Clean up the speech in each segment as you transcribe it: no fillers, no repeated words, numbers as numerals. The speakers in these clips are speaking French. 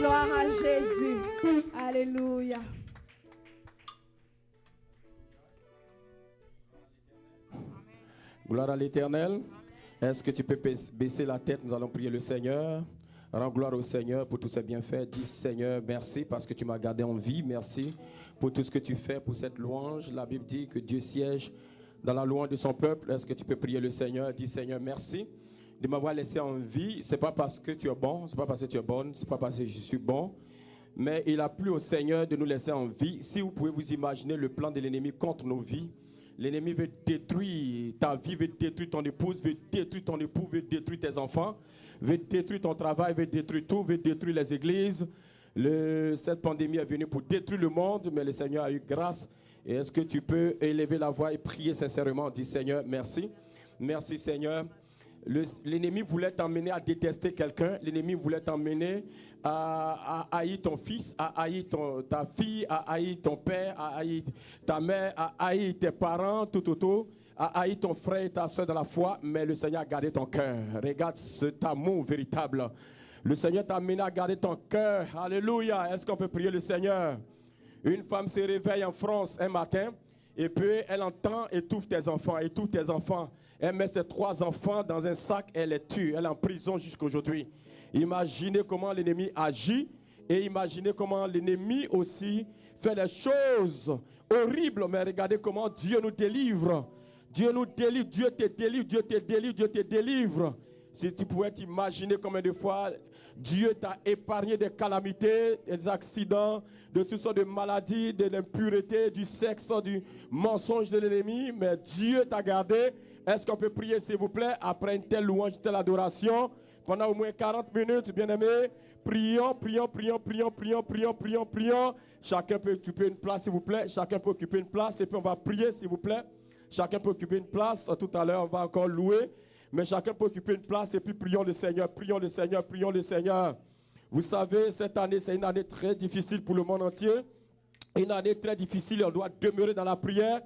Gloire à Jésus. Alléluia. Gloire à l'Éternel. Est-ce que tu peux baisser la tête? Nous allons prier le Seigneur. Rends gloire au Seigneur pour tous ses bienfaits. Dis Seigneur, merci parce que tu m'as gardé en vie. Merci pour tout ce que tu fais pour cette louange. La Bible dit que Dieu siège dans la louange de son peuple. Est-ce que tu peux prier le Seigneur? Dis Seigneur, merci de m'avoir laissé en vie. Ce n'est pas parce que tu es bon, ce n'est pas parce que tu es bonne, ce n'est pas parce que je suis bon. Mais il a plu au Seigneur de nous laisser en vie. Si vous pouvez vous imaginer le plan de l'ennemi contre nos vies. L'ennemi veut détruire ta vie, veut détruire ton épouse, veut détruire ton époux, veut détruire tes enfants, veut détruire ton travail, veut détruire tout, veut détruire les églises. Cette pandémie est venue pour détruire le monde, mais le Seigneur a eu grâce. Et est-ce que tu peux élever la voix et prier sincèrement? Dis Seigneur, merci. Merci Seigneur. L'ennemi voulait t'emmener à détester quelqu'un. L'ennemi voulait t'emmener à haïr ton fils, à haïr ta fille, à haïr ton père, à haïr ta mère, à haïr tes parents, tout, à haïr ton frère et ta soeur dans la foi. Mais le Seigneur a gardé ton cœur. Regarde cet amour véritable. Le Seigneur t'a amené à garder ton cœur. Alléluia. Est-ce qu'on peut prier le Seigneur? Une femme se réveille en France un matin. Et puis, elle entend, étouffe tes enfants, étouffe tes enfants. Elle met ses 3 enfants dans un sac, elle les tue. Elle est en prison jusqu'à aujourd'hui. Imaginez comment l'ennemi agit et imaginez comment l'ennemi aussi fait des choses horribles. Mais regardez comment Dieu nous délivre. Dieu nous délivre, Dieu te délivre, Dieu te délivre, Dieu te délivre. Si tu pouvais t'imaginer combien de fois Dieu t'a épargné des calamités, des accidents, de toutes sortes de maladies, de l'impureté, du sexe, du mensonge de l'ennemi, mais Dieu t'a gardé. Est-ce qu'on peut prier s'il vous plaît, après une telle louange, une telle adoration, pendant au moins 40 minutes, bien-aimés, prions. Chacun peut occuper une place s'il vous plaît, chacun peut occuper une place et puis on va prier s'il vous plaît. Chacun peut occuper une place, tout à l'heure on va encore louer. Mais chacun peut occuper une place et puis prions le Seigneur, prions le Seigneur, prions le Seigneur. Vous savez, cette année, c'est une année très difficile pour le monde entier. Une année très difficile, on doit demeurer dans la prière,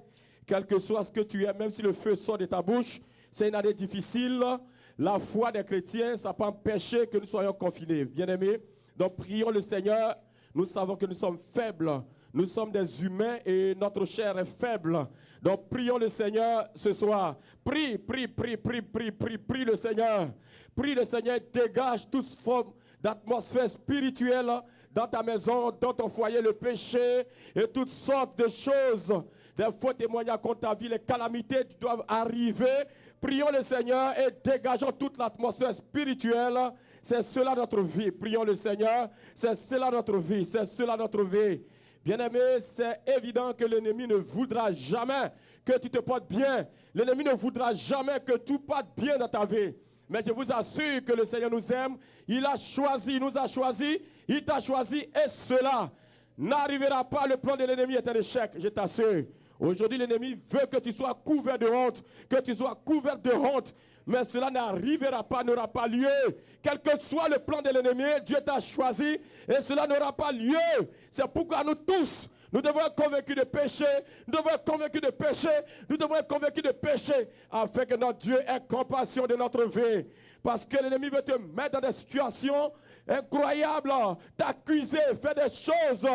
quel que soit ce que tu es, même si le feu sort de ta bouche. C'est une année difficile. La foi des chrétiens, ça peut empêcher que nous soyons confinés, bien-aimés. Donc prions le Seigneur. Nous savons que nous sommes faibles. Nous sommes des humains et notre chair est faible. Donc prions le Seigneur ce soir. Prie le Seigneur. Prie le Seigneur, dégage toute forme d'atmosphère spirituelle dans ta maison, dans ton foyer, le péché et toutes sortes de choses. Des faux témoignages contre ta vie, les calamités qui doivent arriver. Prions le Seigneur et dégageons toute l'atmosphère spirituelle. C'est cela notre vie. Prions le Seigneur. C'est cela notre vie. C'est cela notre vie. Bien-aimé, c'est évident que l'ennemi ne voudra jamais que tu te portes bien. L'ennemi ne voudra jamais que tout parte bien dans ta vie. Mais je vous assure que le Seigneur nous aime. Il a choisi, il nous a choisi. Il t'a choisi et cela n'arrivera pas. Le plan de l'ennemi est un échec, je t'assure. Aujourd'hui, l'ennemi veut que tu sois couvert de honte, que tu sois couvert de honte. Mais cela n'arrivera pas, n'aura pas lieu. Quel que soit le plan de l'ennemi, Dieu t'a choisi et cela n'aura pas lieu. C'est pourquoi nous tous, nous devons être convaincus de péché. Nous devons être convaincus de péché. Nous devons être convaincus de péché afin que notre Dieu ait compassion de notre vie. Parce que l'ennemi veut te mettre dans des situations incroyables, t'accuser, faire des choses,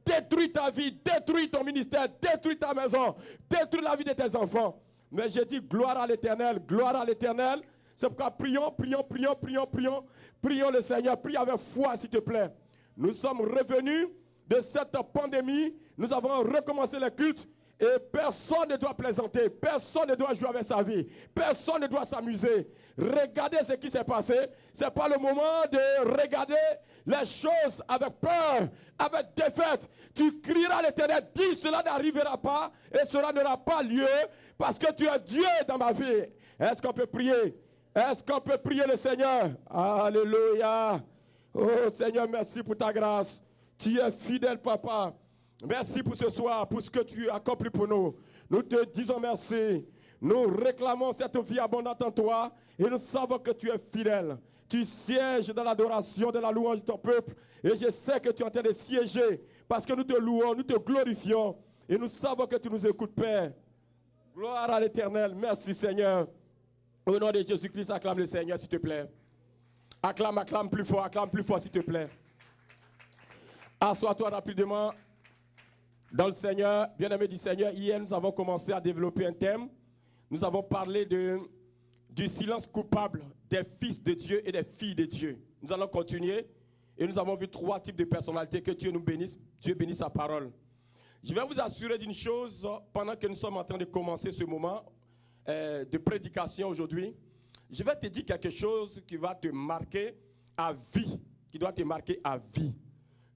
détruire ta vie, détruire ton ministère, détruire ta maison, détruire la vie de tes enfants. Mais j'ai dit gloire à l'Éternel, gloire à l'Éternel. C'est pourquoi prions le Seigneur, prie avec foi s'il te plaît. Nous sommes revenus de cette pandémie, nous avons recommencé les cultes et personne ne doit plaisanter, personne ne doit jouer avec sa vie, personne ne doit s'amuser. Regardez ce qui s'est passé, ce n'est pas le moment de regarder les choses avec peur, avec défaite. Tu crieras à l'Éternel, dis cela n'arrivera pas et cela n'aura pas lieu parce que tu es Dieu dans ma vie. Est-ce qu'on peut prier? Est-ce qu'on peut prier le Seigneur? Alléluia. Oh Seigneur, merci pour ta grâce. Tu es fidèle, papa. Merci pour ce soir, pour ce que tu as accompli pour nous. Nous te disons merci. Nous réclamons cette vie abondante en toi et nous savons que tu es fidèle. Tu sièges dans l'adoration, de la louange de ton peuple et je sais que tu es en train de siéger parce que nous te louons, nous te glorifions et nous savons que tu nous écoutes, Père. Gloire à l'Éternel. Merci, Seigneur. Au nom de Jésus-Christ, acclame le Seigneur, s'il te plaît. Acclame plus fort, s'il te plaît. Assois-toi rapidement dans le Seigneur. Bien-aimé du Seigneur, hier nous avons commencé à développer un thème. Nous avons parlé du silence coupable des fils de Dieu et des filles de Dieu. Nous allons continuer et nous avons vu 3 types de personnalités. Que Dieu nous bénisse. Dieu bénisse sa parole. Je vais vous assurer d'une chose pendant que nous sommes en train de commencer ce moment de prédication aujourd'hui. Je vais te dire quelque chose qui va te marquer à vie, qui doit te marquer à vie.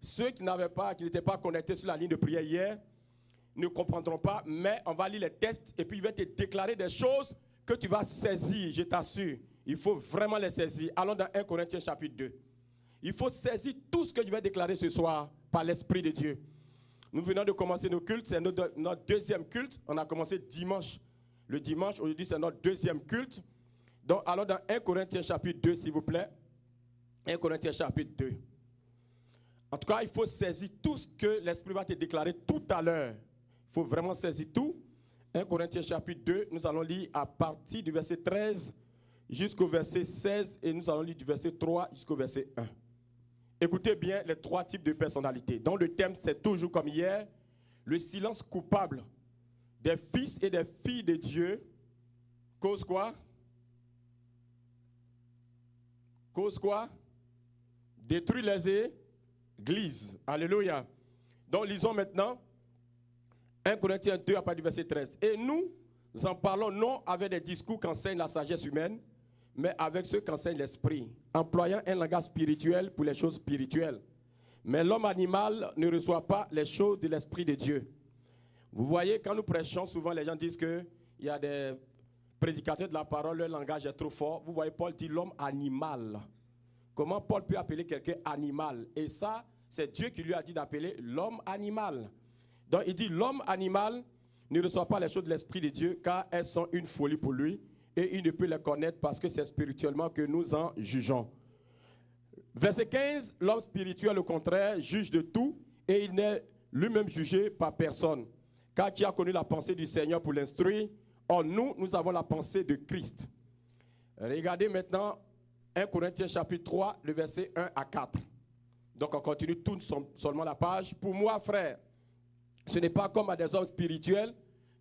Ceux qui n'étaient pas connectés sur la ligne de prière hier ne comprendront pas, mais on va lire les textes et puis il va te déclarer des choses que tu vas saisir, je t'assure. Il faut vraiment les saisir. Allons dans 1 Corinthiens chapitre 2. Il faut saisir tout ce que je vais déclarer ce soir par l'Esprit de Dieu. Nous venons de commencer nos cultes, c'est notre deuxième culte. On a commencé dimanche. Le dimanche, aujourd'hui c'est notre deuxième culte. Donc allons dans 1 Corinthiens chapitre 2 s'il vous plaît. 1 Corinthiens chapitre 2. En tout cas, il faut saisir tout ce que l'Esprit va te déclarer tout à l'heure. Il faut vraiment saisir tout. 1 Corinthiens chapitre 2, nous allons lire à partir du verset 13 jusqu'au verset 16 et nous allons lire du verset 3 jusqu'au verset 1. Écoutez bien les 3 types de personnalités. Donc le thème, c'est toujours comme hier, le silence coupable des fils et des filles de Dieu cause quoi? Cause quoi? Détruit les églises. Alléluia. Donc lisons maintenant 1 Corinthiens 2 à partir du verset 13. Et nous en parlons non avec des discours qu'enseigne la sagesse humaine, mais avec ceux qu'enseigne l'esprit, employant un langage spirituel pour les choses spirituelles. Mais l'homme animal ne reçoit pas les choses de l'esprit de Dieu. Vous voyez, quand nous prêchons, souvent les gens disent qu'il y a des prédicateurs de la parole, leur langage est trop fort. Vous voyez, Paul dit l'homme animal. Comment Paul peut appeler quelqu'un animal? Et ça, c'est Dieu qui lui a dit d'appeler l'homme animal. Donc il dit l'homme animal ne reçoit pas les choses de l'esprit de Dieu car elles sont une folie pour lui et il ne peut les connaître parce que c'est spirituellement que nous en jugeons. Verset 15, l'homme spirituel au contraire juge de tout et il n'est lui-même jugé par personne. Car qui a connu la pensée du Seigneur pour l'instruire? Or nous avons la pensée de Christ. Regardez maintenant 1 Corinthiens chapitre 3, le verset 1 à 4. Donc on continue tout seulement la page. Pour moi, frère, ce n'est pas comme à des hommes spirituels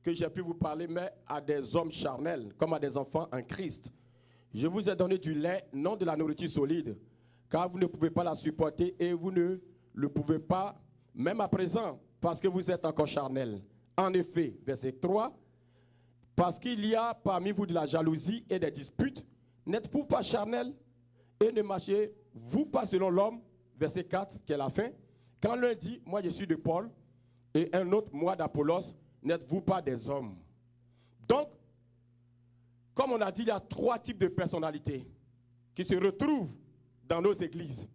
que j'ai pu vous parler, mais à des hommes charnels, comme à des enfants en Christ. Je vous ai donné du lait, non de la nourriture solide, car vous ne pouvez pas la supporter et vous ne le pouvez pas, même à présent, parce que vous êtes encore charnels. En effet, verset 3, parce qu'il y a parmi vous de la jalousie et des disputes, n'êtes-vous pas charnels et ne marchez-vous pas selon l'homme? Verset 4, qui est la fin. Quand l'un dit, moi je suis de Paul, et un autre, moi d'Apollos, n'êtes-vous pas des hommes? Donc, comme on a dit, il y a 3 types de personnalités qui se retrouvent dans nos églises.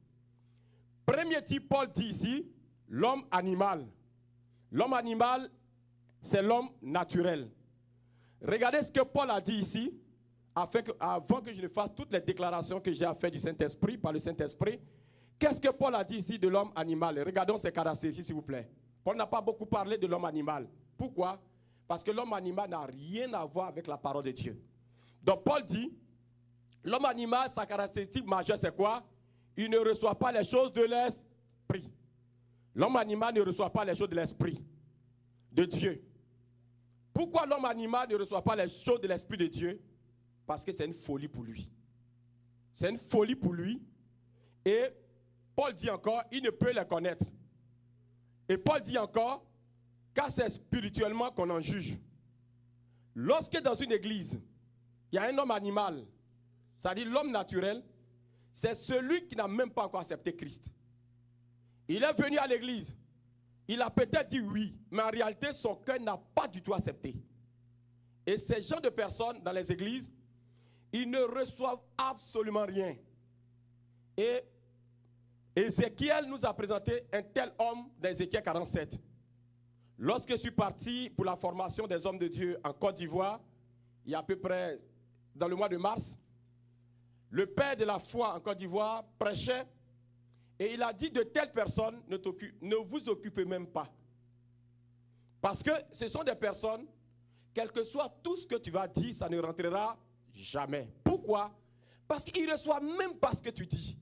Premier type, Paul dit ici, l'homme animal. L'homme animal, c'est l'homme naturel. Regardez ce que Paul a dit ici, avant que je ne fasse toutes les déclarations que j'ai à faire du Saint-Esprit, par le Saint-Esprit. Qu'est-ce que Paul a dit ici de l'homme animal? Regardons ces caractéristiques, s'il vous plaît. Paul n'a pas beaucoup parlé de l'homme animal. Pourquoi? Parce que l'homme animal n'a rien à voir avec la parole de Dieu. Donc Paul dit, l'homme animal, sa caractéristique majeure, c'est quoi? Il ne reçoit pas les choses de l'esprit. L'homme animal ne reçoit pas les choses de l'esprit de Dieu. Pourquoi l'homme animal ne reçoit pas les choses de l'esprit de Dieu? Parce que c'est une folie pour lui. C'est une folie pour lui. Et Paul dit encore, il ne peut les connaître. Et Paul dit encore, car c'est spirituellement qu'on en juge. Lorsque dans une église, il y a un homme animal, c'est-à-dire l'homme naturel, c'est celui qui n'a même pas encore accepté Christ. Il est venu à l'église, il a peut-être dit oui, mais en réalité, son cœur n'a pas du tout accepté. Et ces gens de personnes dans les églises, ils ne reçoivent absolument rien. Et Ézéchiel nous a présenté un tel homme dans Ézéchiel 47. Lorsque je suis parti pour la formation des hommes de Dieu en Côte d'Ivoire, il y a à peu près dans le mois de mars, le père de la foi en Côte d'Ivoire prêchait et il a dit de telles personnes ne vous occupez même pas. Parce que ce sont des personnes, quel que soit tout ce que tu vas dire, ça ne rentrera jamais. Pourquoi? Parce qu'ils ne reçoivent même pas ce que tu dis.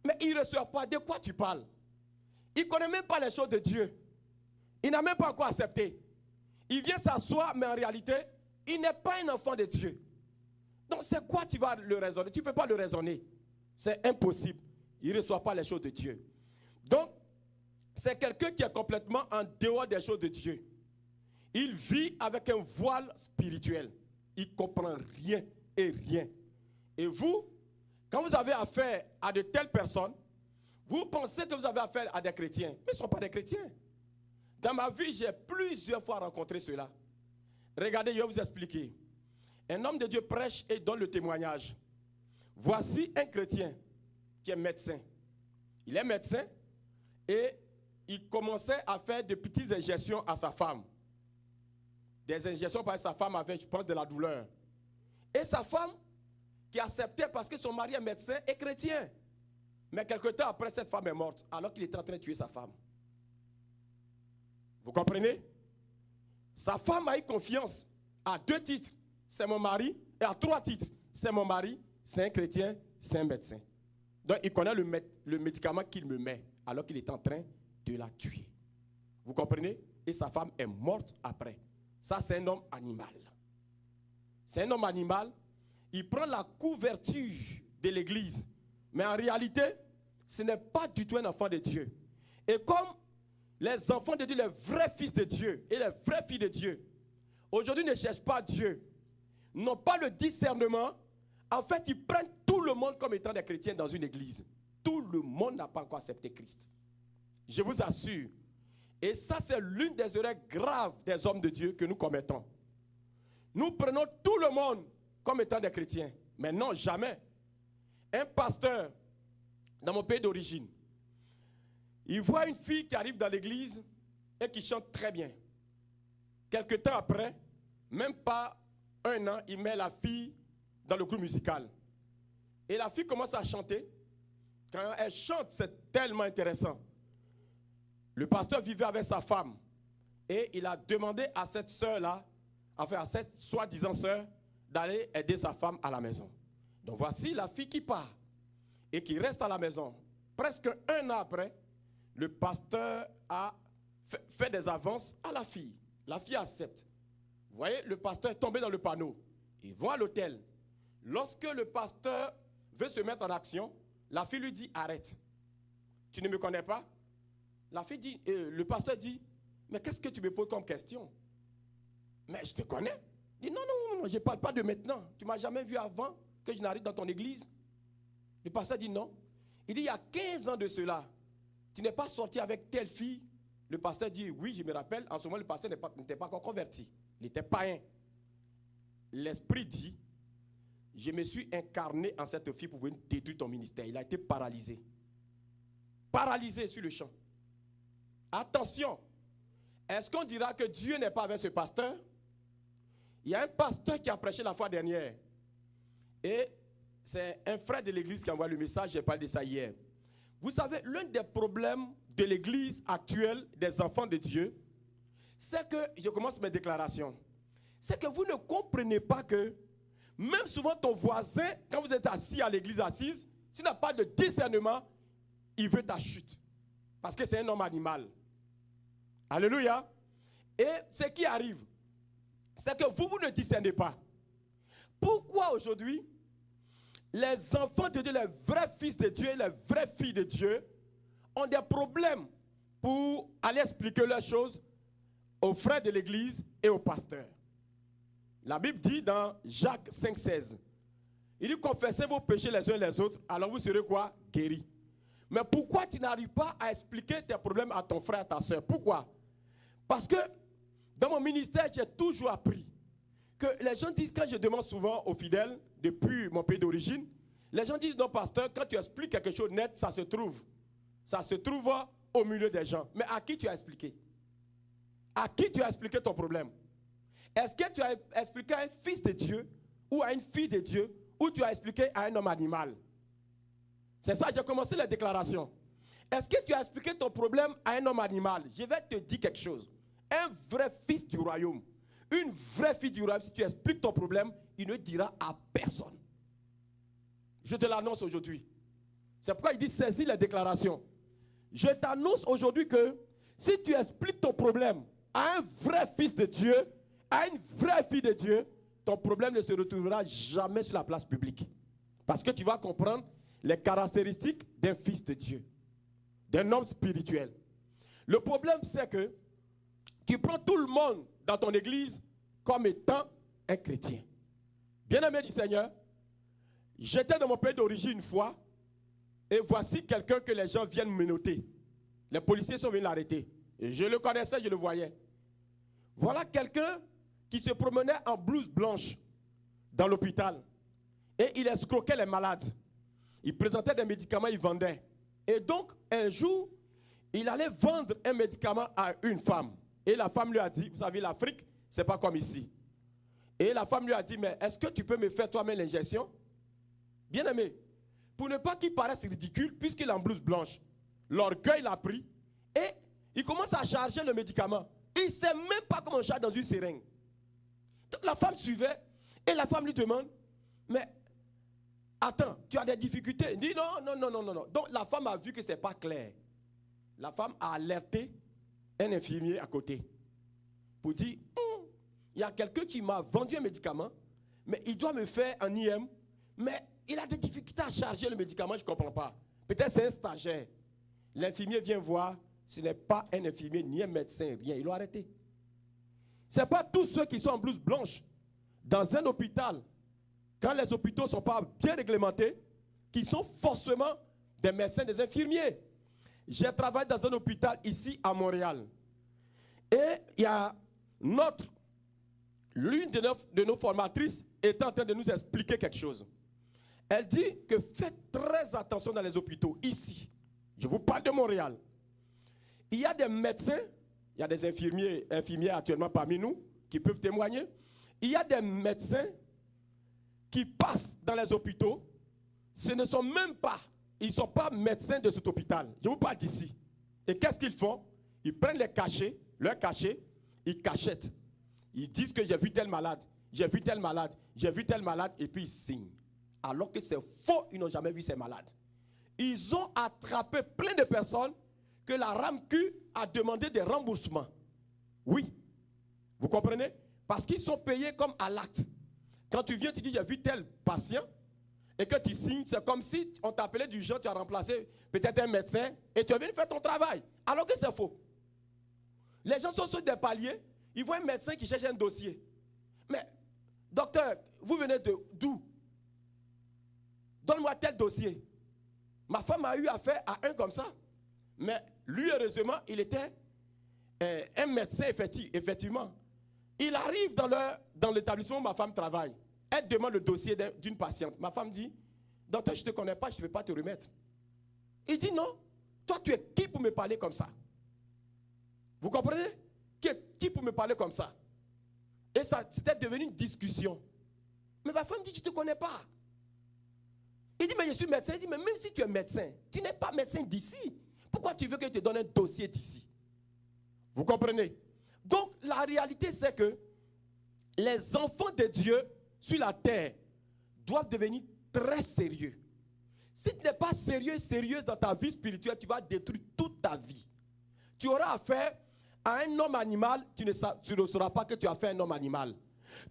Mais ils ne reçoivent pas de quoi tu parles. Il ne connaît même pas les choses de Dieu. Il n'a même pas encore accepté. Il vient s'asseoir, mais en réalité, il n'est pas un enfant de Dieu. Donc c'est quoi tu vas le raisonner? Tu ne peux pas le raisonner. C'est impossible. Il ne reçoit pas les choses de Dieu. Donc, c'est quelqu'un qui est complètement en dehors des choses de Dieu. Il vit avec un voile spirituel. Il ne comprend rien et rien. Et vous, quand vous avez affaire à de telles personnes, vous pensez que vous avez affaire à des chrétiens. Mais ils ne sont pas des chrétiens. Dans ma vie, j'ai plusieurs fois rencontré cela. Regardez, je vais vous expliquer. Un homme de Dieu prêche et donne le témoignage. Voici un chrétien qui est médecin. Il est médecin et il commençait à faire de petites injections à sa femme. Des injections parce que sa femme avait, je pense, de la douleur. Et sa femme, qui acceptait parce que son mari est médecin, est chrétien. Mais quelque temps après, cette femme est morte, alors qu'il était en train de tuer sa femme. Vous comprenez? Sa femme a eu confiance à 2 titres. C'est mon mari. Et à 3 titres. C'est mon mari, c'est un chrétien, c'est un médecin. Donc il connaît le médicament qu'il me met, alors qu'il est en train de la tuer. Vous comprenez? Et sa femme est morte après. Ça, c'est un homme animal. C'est un homme animal. Il prend la couverture de l'église. Mais en réalité, ce n'est pas du tout un enfant de Dieu. Et comme les enfants de Dieu, les vrais fils de Dieu et les vraies filles de Dieu, aujourd'hui ne cherchent pas Dieu, n'ont pas le discernement, en fait, ils prennent tout le monde comme étant des chrétiens dans une église. Tout le monde n'a pas encore accepté Christ. Je vous assure. Et ça, c'est l'une des erreurs graves des hommes de Dieu que nous commettons. Nous prenons tout le monde comme étant des chrétiens. Mais non, jamais. Un pasteur, dans mon pays d'origine, il voit une fille qui arrive dans l'église et qui chante très bien. Quelque temps après, même pas 1 an, il met la fille dans le groupe musical. Et la fille commence à chanter. Quand elle chante, c'est tellement intéressant. Le pasteur vivait avec sa femme. Et il a demandé à cette sœur-là, enfin à cette soi-disant sœur, d'aller aider sa femme à la maison. Donc voici la fille qui part et qui reste à la maison. Presque 1 an après, le pasteur a fait des avances à la fille. La fille accepte. Vous voyez, le pasteur est tombé dans le panneau. Ils vont à l'hôtel. Lorsque le pasteur veut se mettre en action, la fille lui dit « Arrête. Tu ne me connais pas ?» La fille dit, le pasteur dit « Mais qu'est-ce que tu me poses comme question? Mais je te connais. » Il dit « Non, je ne parle pas de maintenant. Tu ne m'as jamais vu avant que je n'arrive dans ton église. » Le pasteur dit « Non. » Il dit « Il y a 15 ans de cela, tu n'es pas sorti avec telle fille. » Le pasteur dit « Oui, je me rappelle. En ce moment, le pasteur n'était pas encore converti. Il était païen. » L'esprit dit « Je me suis incarné en cette fille pour venir détruire ton ministère. » Il a été paralysé. Paralysé sur le champ. Attention. Est-ce qu'on dira que Dieu n'est pas avec ce pasteur? Il y a un pasteur qui a prêché la fois dernière. Et c'est un frère de l'église qui envoie le message. J'ai parlé de ça hier. Vous savez, l'un des problèmes de l'église actuelle des enfants de Dieu, c'est que, je commence mes déclarations, c'est que vous ne comprenez pas que même souvent ton voisin, quand vous êtes assis à l'église assise, s'il n'a pas de discernement, il veut ta chute. Parce que c'est un homme animal. Alléluia. Et ce qui arrive, c'est que vous ne discernez pas. Pourquoi aujourd'hui, les enfants de Dieu, les vrais fils de Dieu et les vraies filles de Dieu ont des problèmes pour aller expliquer leurs choses aux frères de l'église et aux pasteurs? La Bible dit dans Jacques 5,16, il dit « Confessez vos péchés les uns les autres, alors vous serez quoi? Guéris. » Mais pourquoi tu n'arrives pas à expliquer tes problèmes à ton frère, à ta soeur? Pourquoi? Parce que dans mon ministère, j'ai toujours appris que les gens disent, quand je demande souvent aux fidèles, depuis mon pays d'origine, les gens disent, non pasteur, quand tu expliques quelque chose net, ça se trouve. Ça se trouve au milieu des gens. Mais à qui tu as expliqué? À qui tu as expliqué ton problème? Est-ce que tu as expliqué à un fils de Dieu ou à une fille de Dieu ou tu as expliqué à un homme animal? C'est ça, j'ai commencé la déclaration. Est-ce que tu as expliqué ton problème à un homme animal? Je vais te dire quelque chose. Un vrai fils du royaume, une vraie fille du royaume, si tu expliques ton problème, il ne dira à personne. Je te l'annonce aujourd'hui. C'est pourquoi il dit saisis les déclarations. je t'annonce aujourd'hui que si tu expliques ton problème à un vrai fils de Dieu, à une vraie fille de Dieu, ton problème ne se retrouvera jamais sur la place publique. Parce que tu vas comprendre les caractéristiques d'un fils de Dieu, d'un homme spirituel. Le problème, c'est que tu prends tout le monde dans ton église comme étant un chrétien. Bien-aimé du Seigneur, j'étais dans mon pays d'origine une fois, et voici quelqu'un que les gens viennent menotter. Les policiers sont venus l'arrêter. Je le connaissais, je le voyais. Voilà quelqu'un qui se promenait en blouse blanche dans l'hôpital. Et il escroquait les malades. Il présentait des médicaments, il vendait. Et donc, un jour, il allait vendre un médicament à une femme. Et la femme lui a dit, vous savez, l'Afrique, ce n'est pas comme ici. Et la femme lui a dit, mais est-ce que tu peux me faire toi-même l'injection? Bien aimé, pour ne pas qu'il paraisse ridicule, puisqu'il est en blouse blanche, l'orgueil l'a pris et il commence à charger le médicament. Il ne sait même pas comment on charge dans une seringue. Donc la femme suivait et la femme lui demande, mais attends, tu as des difficultés? Il dit non. Donc la femme a vu que ce n'est pas clair. La femme a alerté un infirmier à côté pour dire, il y a quelqu'un qui m'a vendu un médicament, mais il doit me faire un IM, mais il a des difficultés à charger le médicament, je ne comprends pas. Peut-être c'est un stagiaire. L'infirmier vient voir, ce n'est pas un infirmier, ni un médecin, rien. Ils l'ont arrêté. Ce n'est pas tous ceux qui sont en blouse blanche dans un hôpital, quand les hôpitaux ne sont pas bien réglementés, qui sont forcément des médecins, des infirmiers. J'ai travaillé dans un hôpital ici à Montréal. Et il y a l'une de nos formatrices est en train de nous expliquer quelque chose. Elle dit que faites très attention dans les hôpitaux. Ici, je vous parle de Montréal. Il y a des médecins, il y a des infirmiers actuellement parmi nous qui peuvent témoigner. Il y a des médecins qui passent dans les hôpitaux. Ce ne sont même pas, ils ne sont pas médecins de cet hôpital. Je vous parle d'ici. Et qu'est-ce qu'ils font? Ils prennent les cachets, leurs cachets, ils cachettent. Ils disent que j'ai vu tel malade, j'ai vu tel malade, j'ai vu tel malade, et puis ils signent. Alors que c'est faux, ils n'ont jamais vu ces malades. Ils ont attrapé plein de personnes que la RAMQ a demandé des remboursements. Oui, vous comprenez? Parce qu'ils sont payés comme à l'acte. Quand tu viens, tu dis j'ai vu tel patient, et que tu signes, c'est comme si on t'appelait du genre, tu as remplacé peut-être un médecin, et tu es venu faire ton travail. Alors que c'est faux. Les gens sont sur des paliers, ils voient un médecin qui cherche un dossier. Mais, docteur, vous venez d'où? Donne-moi tel dossier. Ma femme a eu affaire à un comme ça. Mais lui, heureusement, il était un médecin, effectivement. Il arrive dans l'établissement où ma femme travaille. Elle demande le dossier d'une patiente. Ma femme dit, docteur, je ne te connais pas, je ne peux pas te remettre. Il dit, non, toi, tu es qui pour me parler comme ça? Vous comprenez? Qui pour me parler comme ça? Et ça, c'était devenu une discussion. Mais ma femme dit, je ne te connais pas. Il dit, mais je suis médecin. Il dit, mais même si tu es médecin, tu n'es pas médecin d'ici. Pourquoi tu veux que je te donne un dossier d'ici? Vous comprenez? Donc, la réalité, c'est que les enfants de Dieu sur la terre doivent devenir très sérieux. Si tu n'es pas sérieuse dans ta vie spirituelle, tu vas détruire toute ta vie. Tu auras affaire à un homme animal, tu ne sauras pas que tu as fait un homme animal.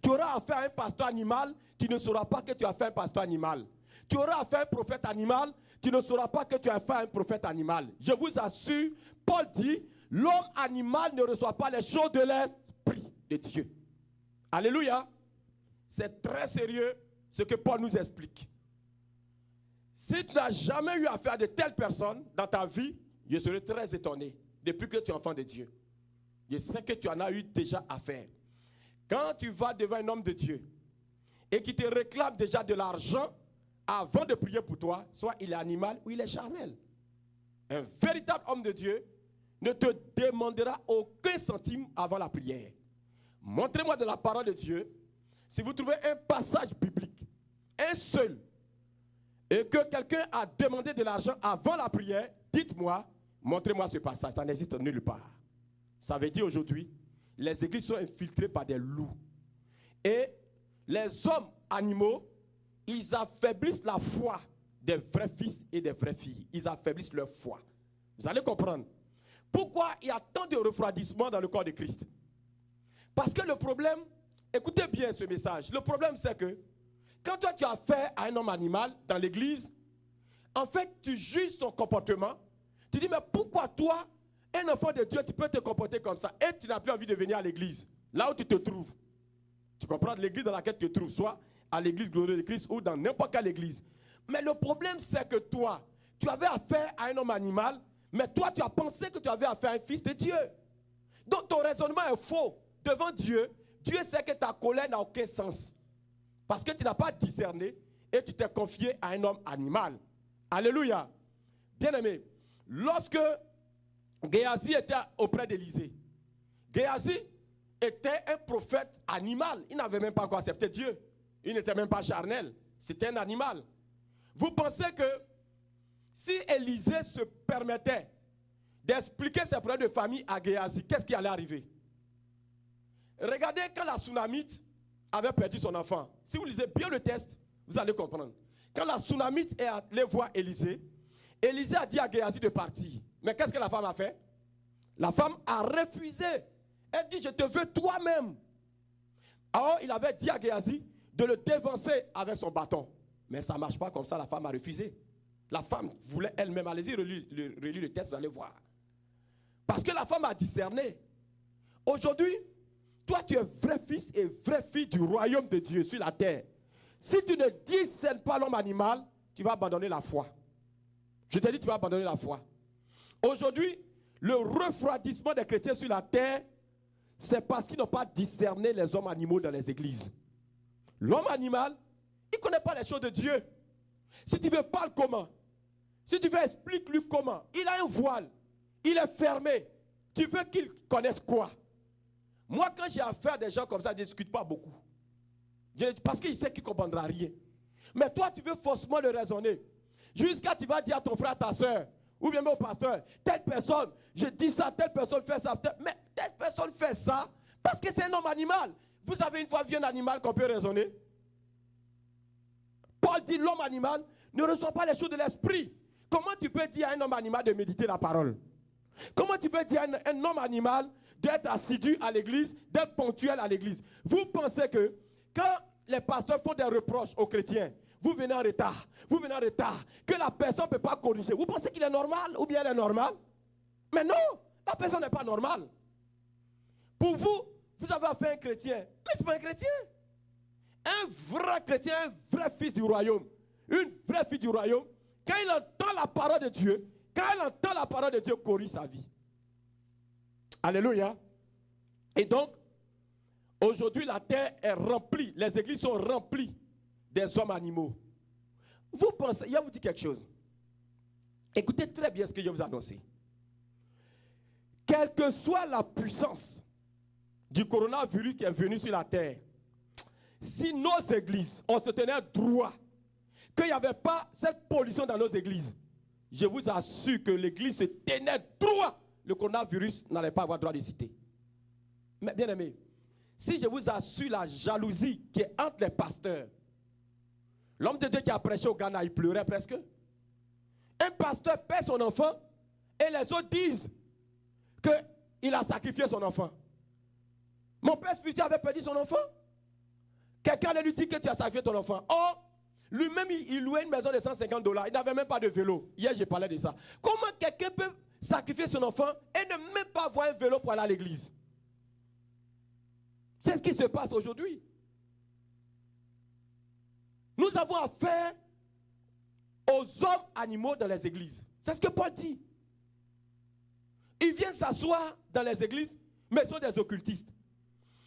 Tu auras affaire à un pasteur animal, tu ne sauras pas que tu as fait un pasteur animal. Tu auras affaire à un prophète animal, tu ne sauras pas que tu as fait un prophète animal. Je vous assure, Paul dit, l'homme animal ne reçoit pas les choses de l'esprit de Dieu. Alléluia. C'est très sérieux ce que Paul nous explique. Si tu n'as jamais eu affaire à de telles personnes dans ta vie, je serais très étonné depuis que tu es enfant de Dieu. Je sais que tu en as eu déjà affaire. Quand tu vas devant un homme de Dieu et qui te réclame déjà de l'argent avant de prier pour toi, soit il est animal ou il est charnel. Un véritable homme de Dieu ne te demandera aucun centime avant la prière. Montrez-moi de la parole de Dieu, si vous trouvez un passage biblique, un seul, et que quelqu'un a demandé de l'argent avant la prière, dites-moi, montrez-moi ce passage, ça n'existe nulle part. Ça veut dire aujourd'hui, les églises sont infiltrées par des loups. Et les hommes animaux, ils affaiblissent la foi des vrais fils et des vraies filles. Ils affaiblissent leur foi. Vous allez comprendre. Pourquoi il y a tant de refroidissement dans le corps de Christ? Parce que le problème, écoutez bien ce message, le problème c'est que quand toi tu as affaire à un homme animal dans l'église, en fait tu juges son comportement, tu dis mais pourquoi toi, un enfant de Dieu, tu peux te comporter comme ça et tu n'as plus envie de venir à l'église, là où tu te trouves. Tu comprends, l'église dans laquelle tu te trouves, soit à l'église glorieuse de Christ ou dans n'importe quelle église. Mais le problème c'est que toi, tu avais affaire à un homme animal, mais toi tu as pensé que tu avais affaire à un fils de Dieu. Donc ton raisonnement est faux. Devant Dieu, Dieu sait que ta colère n'a aucun sens. Parce que tu n'as pas discerné et tu t'es confié à un homme animal. Alléluia. Bien-aimé, lorsque Géasi était auprès d'Élisée, Géasi était un prophète animal. Il n'avait même pas encore accepté Dieu. Il n'était même pas charnel. C'était un animal. Vous pensez que si Élisée se permettait d'expliquer ses problèmes de famille à Géasi, qu'est-ce qui allait arriver? Regardez quand la Sunamite avait perdu son enfant. Si vous lisez bien le texte, vous allez comprendre. Quand la Sunamite est allée voir Élisée, Élisée a dit à Géasi de partir. Mais qu'est-ce que la femme a fait? La femme a refusé. Elle dit, je te veux toi-même. Alors il avait dit à Géasi de le dévancer avec son bâton. Mais ça ne marche pas comme ça, la femme a refusé. La femme voulait elle-même, allez-y, relire le texte, vous allez voir. Parce que la femme a discerné. Aujourd'hui, toi, tu es vrai fils et vraie fille du royaume de Dieu sur la terre. Si tu ne discernes pas l'homme animal, tu vas abandonner la foi. Je te dis, tu vas abandonner la foi. Aujourd'hui, le refroidissement des chrétiens sur la terre, c'est parce qu'ils n'ont pas discerné les hommes animaux dans les églises. L'homme animal, il ne connaît pas les choses de Dieu. Si tu veux, parle comment. Si tu veux, explique-lui comment. Il a un voile. Il est fermé. Tu veux qu'il connaisse quoi? Moi, quand j'ai affaire à des gens comme ça, je ne discute pas beaucoup. Parce qu'il sait qu'il ne comprendra rien. Mais toi, tu veux forcément le raisonner. Jusqu'à tu vas dire à ton frère, ta soeur, ou bien au pasteur, telle personne, je dis ça, telle personne fait ça. Mais telle personne fait ça parce que c'est un homme animal. Vous avez une fois vu un animal qu'on peut raisonner? Paul dit l'homme animal ne reçoit pas les choses de l'esprit. Comment tu peux dire à un homme animal de méditer la parole? Comment tu peux dire à un homme animal d'être assidu à l'église, d'être ponctuel à l'église? Vous pensez que quand les pasteurs font des reproches aux chrétiens, vous venez en retard, que la personne ne peut pas corriger. Vous pensez qu'il est normal ou bien elle est normale? Mais non, la personne n'est pas normale. Pour vous, vous avez affaire à un chrétien. Mais ce n'est pas un chrétien. Un vrai chrétien, un vrai fils du royaume, une vraie fille du royaume, quand il entend la parole de Dieu, corrige sa vie. Alléluia. Et donc, aujourd'hui, la terre est remplie, les églises sont remplies des hommes animaux. Vous pensez, je vais vous dire quelque chose. Écoutez très bien ce que je vais vous annoncer. Quelle que soit la puissance du coronavirus qui est venu sur la terre, si nos églises, on se tenait droit, qu'il n'y avait pas cette pollution dans nos églises, je vous assure que l'église se tenait droit, le coronavirus n'allait pas avoir droit de citer. Mais bien aimé, si je vous assure la jalousie qui est entre les pasteurs, l'homme de Dieu qui a prêché au Ghana, il pleurait presque. Un pasteur perd son enfant et les autres disent qu'il a sacrifié son enfant. Mon père spirituel avait perdu son enfant. Quelqu'un lui dit que tu as sacrifié ton enfant. Or, lui-même, il louait une maison de $150. Il n'avait même pas de vélo. Hier, j'ai parlé de ça. Comment quelqu'un peut sacrifier son enfant et ne même pas avoir un vélo pour aller à l'église? C'est ce qui se passe aujourd'hui. Nous avons affaire aux hommes animaux dans les églises. C'est ce que Paul dit. Ils viennent s'asseoir dans les églises, mais ce sont des occultistes.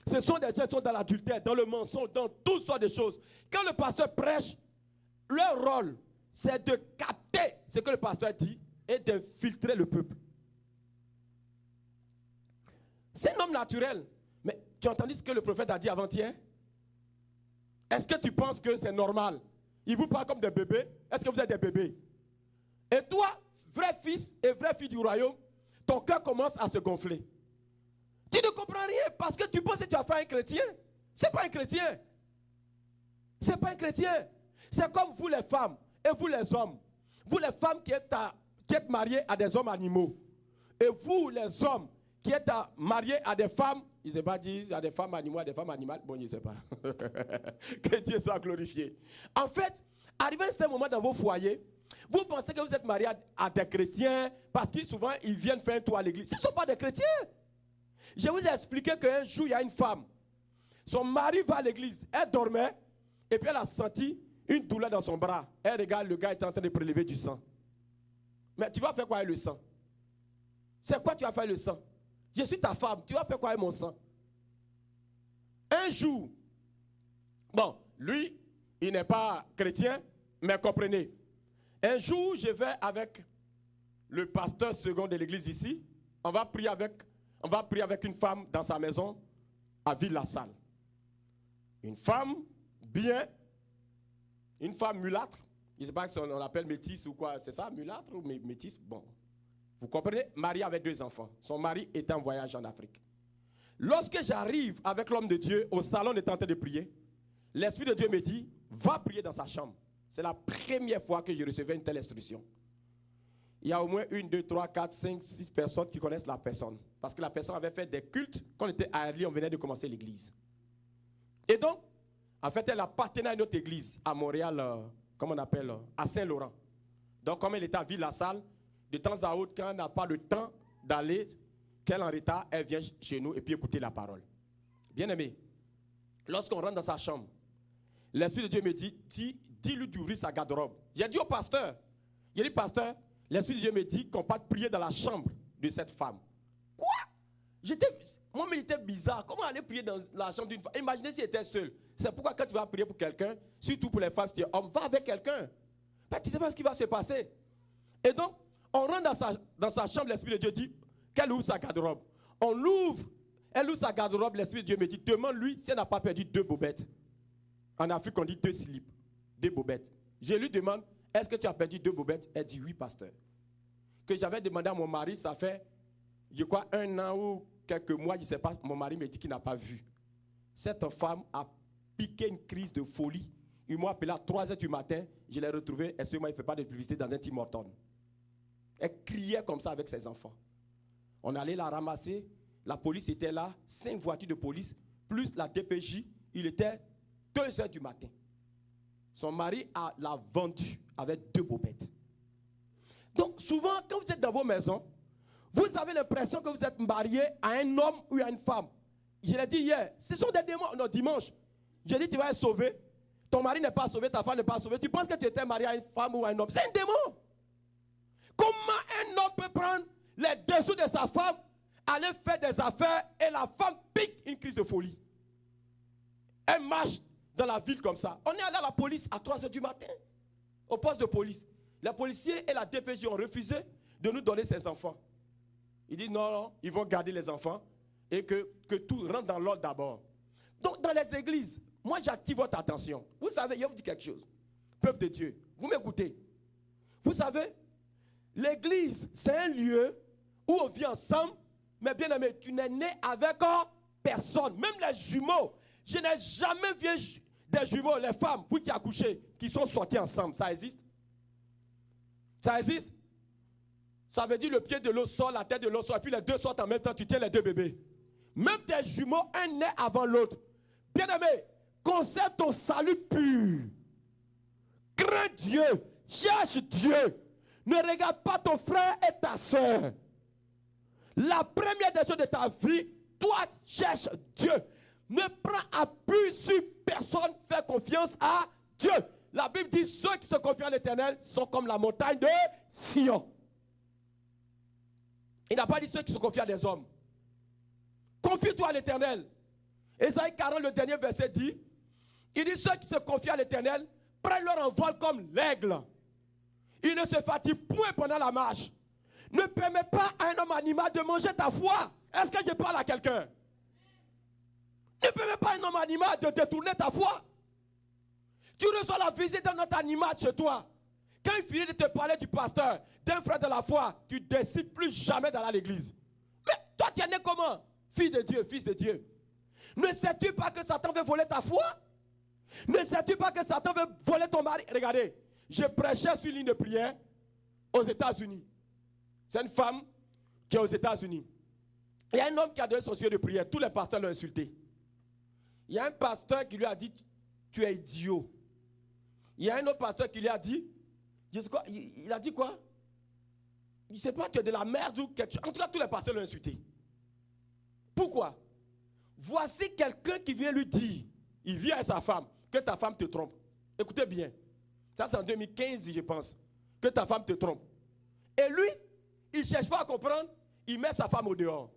Ce sont des gens qui sont dans l'adultère, dans le mensonge, dans toutes sortes de choses. Quand le pasteur prêche, leur rôle, c'est de capter ce que le pasteur dit et d'infiltrer le peuple. C'est un homme naturel. Mais tu as entendu ce que le prophète a dit avant-hier? Est-ce que tu penses que c'est normal? Il vous parle comme des bébés. Est-ce que vous êtes des bébés? Et toi, vrai fils et vraie fille du royaume, ton cœur commence à se gonfler. Tu ne comprends rien parce que tu penses que tu as fait un chrétien. Ce n'est pas un chrétien. C'est pas un chrétien. C'est comme vous les femmes et vous les hommes. Vous les femmes qui êtes qui êtes mariés à des hommes animaux, et vous, les hommes, qui êtes mariés à des femmes, il ne s'est pas dit à des femmes animaux, à des femmes animales, bon, il ne sait pas. Que Dieu soit glorifié. En fait, arrivé à ce moment dans vos foyers, vous pensez que vous êtes mariés à des chrétiens, parce que souvent, ils viennent faire un tour à l'église. Ce ne sont pas des chrétiens. Je vous ai expliqué qu'un jour, il y a une femme. Son mari va à l'église, elle dormait, et puis elle a senti une douleur dans son bras. Elle regarde, le gars est en train de prélever du sang. Mais tu vas faire quoi avec le sang? C'est quoi tu vas faire avec le sang? Je suis ta femme, tu vas faire quoi avec mon sang? Un jour, bon, lui, il n'est pas chrétien, mais comprenez. Un jour, je vais avec le pasteur second de l'église ici. On va prier avec une femme dans sa maison à Ville-la-Salle. Une femme bien, une femme mulâtre. Je ne sais pas si on l'appelle métisse ou quoi. C'est ça, mulâtre ou métisse? Bon. Vous comprenez? Mariée avec 2 enfants. Son mari était en voyage en Afrique. Lorsque j'arrive avec l'homme de Dieu au salon, on est en train de prier. L'Esprit de Dieu me dit, va prier dans sa chambre. C'est la première fois que je recevais une telle instruction. Il y a au moins 1, 2, 3, 4, 5, 6 personnes qui connaissent la personne. Parce que la personne avait fait des cultes. Quand on était à Arly, on venait de commencer l'église. Et donc, en fait, elle appartenait à une autre église à Montréal, comment on appelle, à Saint-Laurent. Donc, comme elle était à Ville-la-Salle, de temps à autre, quand elle n'a pas le temps d'aller, qu'elle est en retard, elle vient chez nous et puis écouter la parole. Bien aimé, lorsqu'on rentre dans sa chambre, l'Esprit de Dieu me dit, dis-lui d'ouvrir sa garde-robe. J'ai dit au pasteur, pasteur, l'Esprit de Dieu me dit qu'on part prier dans la chambre de cette femme. Quoi? Moi, mais j'étais bizarre. Comment aller prier dans la chambre d'une femme? Imaginez si elle était seule. C'est pourquoi quand tu vas prier pour quelqu'un, surtout pour les femmes, si tu es homme, va avec quelqu'un. Ben, tu ne sais pas ce qui va se passer. Et donc, on rentre dans sa chambre, l'Esprit de Dieu dit qu'elle ouvre sa garde-robe. On l'ouvre, elle ouvre sa garde-robe, l'Esprit de Dieu me dit, demande-lui si elle n'a pas perdu 2 bobettes. En Afrique, on dit 2 slips, 2 bobettes. Je lui demande, est-ce que tu as perdu 2 bobettes? Elle dit oui, pasteur. Que j'avais demandé à mon mari, ça fait, je crois, 1 an ou quelques mois, je ne sais pas, mon mari me dit qu'il n'a pas vu. Cette femme a piqué une crise de folie. Ils m'ont appelé à 3 h du matin, je l'ai retrouvée, excusez-moi, il ne fait pas de publicité dans un Tim Hortons. Elle criait comme ça avec ses enfants. On allait la ramasser, la police était là, 5 voitures de police, plus la DPJ, il était 2 h du matin. Son mari l'a vendue avec 2 bobettes. Donc souvent, quand vous êtes dans vos maisons, vous avez l'impression que vous êtes marié à un homme ou à une femme. Je l'ai dit hier, ce sont des démons. Non, dimanche, j'ai dit tu vas être sauvé. Ton mari n'est pas sauvé, ta femme n'est pas sauvée. Tu penses que tu étais marié à une femme ou à un homme. C'est un démon. Comment un homme peut prendre les dessous de sa femme, aller faire des affaires et la femme pique une crise de folie? Elle marche dans la ville comme ça. On est allé à la police à 3 h du matin, au poste de police. Les policiers et la DPJ ont refusé de nous donner ces enfants. Ils disent non, ils vont garder les enfants et que tout rentre dans l'ordre d'abord. Donc dans les églises, moi j'attire votre attention. Vous savez, je vous dis quelque chose. Peuple de Dieu, vous m'écoutez. Vous savez, l'église, c'est un lieu où on vit ensemble, mais bien aimé, tu n'es né avec personne. Même les jumeaux, je n'ai jamais vu des jumeaux, les femmes, vous qui accouchez, qui sont sortis ensemble. Ça existe? Ça existe? Ça veut dire le pied de l'autre sort, la tête de l'autre sort, et puis les 2 sortent en même temps, tu tiens les 2 bébés. Même des jumeaux, un naît avant l'autre. Bien aimé, conserve ton salut pur. Crains Dieu, cherche Dieu. Ne regarde pas ton frère et ta soeur. La première des choses de ta vie, toi, cherche Dieu. Ne prends appui sur personne, fais confiance à Dieu. La Bible dit, ceux qui se confient à l'Éternel sont comme la montagne de Sion. Il n'a pas dit ceux qui se confient à des hommes. Confie-toi à l'Éternel. Ésaïe 40, le dernier verset dit, il dit ceux qui se confient à l'Éternel prennent leur envol comme l'aigle. Il ne se fatigue point pendant la marche. Ne permets pas à un homme animal de manger ta foi. Est-ce que je parle à quelqu'un? Ne permets pas à un homme animal de détourner ta foi. Tu reçois la visite d'un autre animal chez toi. Quand il finit de te parler du pasteur, d'un frère de la foi, tu ne décides plus jamais d'aller à l'église. Mais toi, tu es né comment? Fille de Dieu, fils de Dieu. Ne sais-tu pas que Satan veut voler ta foi? Ne sais-tu pas que Satan veut voler ton mari? Regardez, je prêchais sur une ligne de prière aux États-Unis. C'est une femme qui est aux États-Unis. Il y a un homme qui a donné son sujet de prière. Tous les pasteurs l'ont insulté. Il y a un pasteur qui lui a dit, tu es idiot. Il y a un autre pasteur qui lui a dit, je sais quoi, il a dit quoi? Il ne sait pas, tu es de la merde ou quelque chose. En tout cas, tous les pasteurs l'ont insulté. Pourquoi? Voici quelqu'un qui vient lui dire, il vit avec sa femme, que ta femme te trompe. Écoutez bien. Ça, c'est en 2015, je pense. Que ta femme te trompe. Et lui, il ne cherche pas à comprendre, il met sa femme au dehors.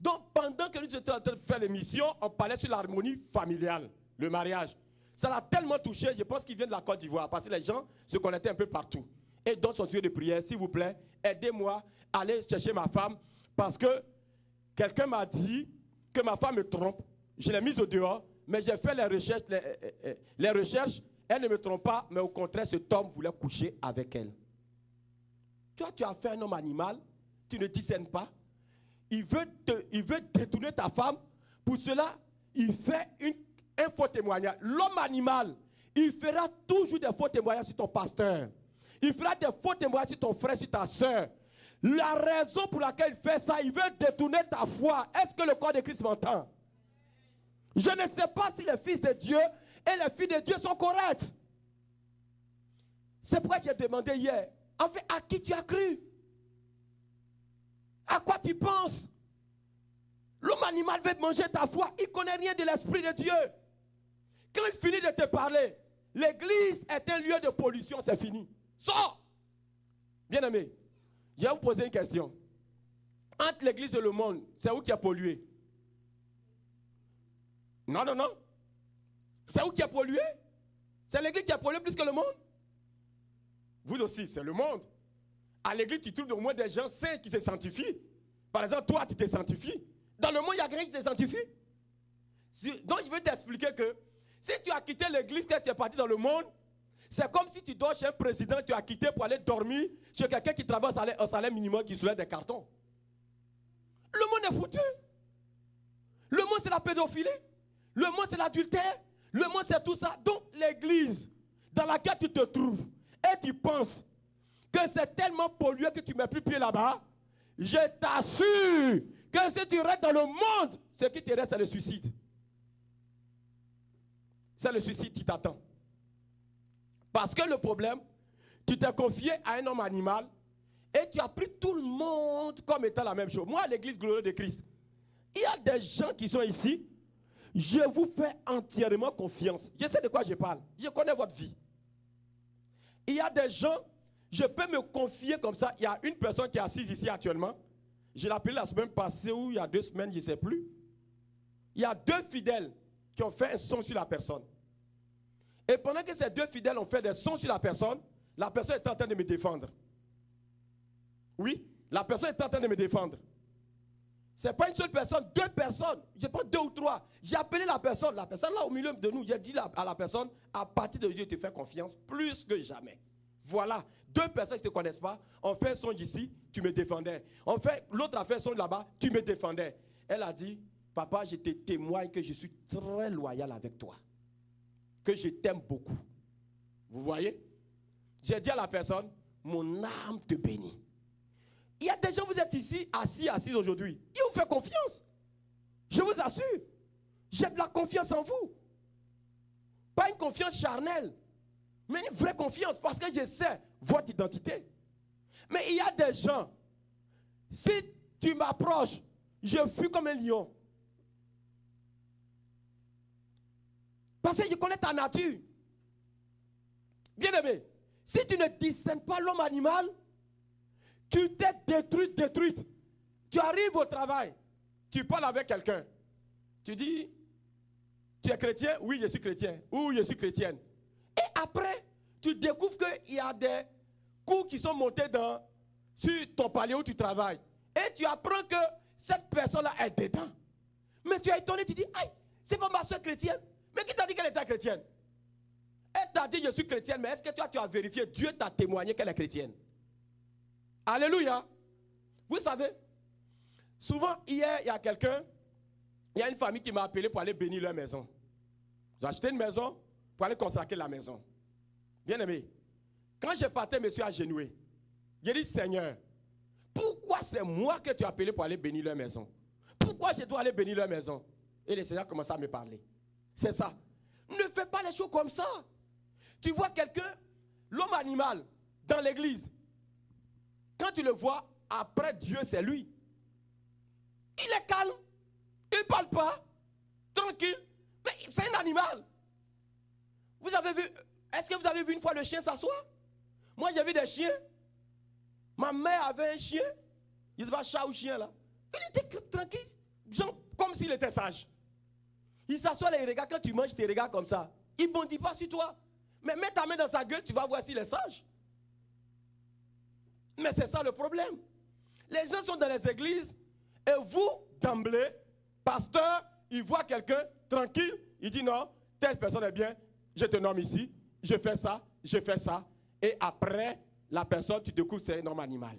Donc, pendant que nous étions en train de faire l'émission, on parlait sur l'harmonie familiale, le mariage. Ça l'a tellement touché, je pense qu'il vient de la Côte d'Ivoire, parce que les gens se connaissaient un peu partout. Et dans son sujet de prière, s'il vous plaît, aidez-moi à aller chercher ma femme, parce que quelqu'un m'a dit que ma femme me trompe. Je l'ai mise au dehors, mais j'ai fait les recherches, elle ne me trompe pas, mais au contraire, cet homme voulait coucher avec elle. Toi, tu as fait un homme animal, tu ne discernes pas. Il veut détourner ta femme. Pour cela, il fait un faux témoignage. L'homme animal, il fera toujours des faux témoignages sur ton pasteur. Il fera des faux témoignages sur ton frère, sur ta soeur. La raison pour laquelle il fait ça, il veut détourner ta foi. Est-ce que le corps de Christ m'entend? Je ne sais pas si les fils de Dieu et les filles de Dieu sont corrects. C'est pourquoi j'ai demandé hier, en fait, à qui tu as cru? À quoi tu penses? L'homme animal veut manger ta foi. Il ne connaît rien de l'Esprit de Dieu. Quand il finit de te parler, l'église est un lieu de pollution, c'est fini. Sors! Bien-aimé, je vais vous poser une question. Entre l'église et le monde, c'est où qui a pollué? Non, non, non. C'est où qui a pollué? C'est l'église qui a pollué plus que le monde. Vous aussi, c'est le monde. À l'église, tu trouves au moins des gens saints qui se sanctifient. Par exemple, toi, tu te sanctifies. Dans le monde, il y a quelqu'un qui se sanctifie. Donc, je vais t'expliquer que si tu as quitté l'église, que tu es parti dans le monde, c'est comme si tu dors chez un président, tu as quitté pour aller dormir chez quelqu'un qui travaille au salaire minimum, qui soulève des cartons. Le monde est foutu. Le monde, c'est la pédophilie. Le monde, c'est l'adultère. Le monde, c'est tout ça. Donc, l'église dans laquelle tu te trouves et tu penses que c'est tellement pollué que tu ne mets plus pied là-bas, je t'assure que si tu restes dans le monde, ce qui te reste, c'est le suicide. C'est le suicide qui t'attend. Parce que le problème, tu t'es confié à un homme animal et tu as pris tout le monde comme étant la même chose. Moi, à l'église glorieuse de Christ, il y a des gens qui sont ici, je vous fais entièrement confiance. Je sais de quoi je parle. Je connais votre vie. Il y a des gens, je peux me confier comme ça. Il y a une personne qui est assise ici actuellement. Je l'ai appelée la semaine passée ou il y a 2 semaines, je ne sais plus. Il y a 2 fidèles qui ont fait un son sur la personne. Et pendant que ces 2 fidèles ont fait des sons sur la personne est en train de me défendre. Oui, la personne est en train de me défendre. Ce n'est pas une seule personne, 2 personnes. Je prends 2 ou 3. J'ai appelé la personne là au milieu de nous, j'ai dit à la personne, à partir de Dieu, je te fais confiance plus que jamais. Voilà, 2 personnes qui ne te connaissent pas, on fait un son ici, tu me défendais. On fait, l'autre a fait un son là-bas, tu me défendais. Elle a dit, papa, je te témoigne que je suis très loyal avec toi. Que je t'aime beaucoup. Vous voyez? J'ai dit à la personne, mon âme te bénit. Il y a des gens, vous êtes ici, assis aujourd'hui. Ils vous font confiance. Je vous assure. J'ai de la confiance en vous. Pas une confiance charnelle, mais une vraie confiance parce que je sais votre identité. Mais il y a des gens, si tu m'approches, je fuis comme un lion. Parce que je connais ta nature. Bien-aimé, si tu ne discernes pas l'homme animal, tu t'es détruite. Tu arrives au travail, tu parles avec quelqu'un. Tu dis, tu es chrétien? Oui, je suis chrétien. Ou je suis chrétienne. Et après, tu découvres qu'il y a des coups qui sont montés sur ton palier où tu travailles. Et tu apprends que cette personne-là est dedans. Mais tu es étonné, tu dis, aïe, c'est pas ma soeur chrétienne. Mais qui t'a dit qu'elle était chrétienne? Elle t'a dit, je suis chrétienne, mais est-ce que toi, tu as vérifié? Dieu t'a témoigné qu'elle est chrétienne. Alléluia. Vous savez, souvent, hier, il y a quelqu'un, il y a une famille qui m'a appelé pour aller bénir leur maison. J'ai acheté une maison pour aller consacrer la maison. Bien aimé, quand je partais, monsieur agenoué, j'ai dit, Seigneur, pour pourquoi c'est moi que tu as appelé pour aller bénir leur maison? Pourquoi je dois aller bénir leur maison? Et le Seigneur commence à me parler. C'est ça. Ne fais pas les choses comme ça. Tu vois quelqu'un, l'homme animal, dans l'église. Quand tu le vois, après Dieu, c'est lui. Il est calme. Il ne parle pas. Tranquille. Mais c'est un animal. Vous avez vu, est-ce que vous avez vu une fois le chien s'asseoir? Moi, j'ai vu des chiens. Ma mère avait un chien. Il ne sais pas chat ou chien là. Il était tranquille. Genre, comme s'il était sage. Il s'assoit et il regarde. Quand tu manges, il te regarde comme ça. Il ne bondit pas sur toi. Mais mets ta main dans sa gueule, tu vas voir s'il est sage. Mais c'est ça le problème. Les gens sont dans les églises et vous, d'emblée, pasteur, il voit quelqu'un tranquille, il dit non, telle personne est bien, je te nomme ici, je fais ça, et après, la personne, tu découvres c'est un homme animal.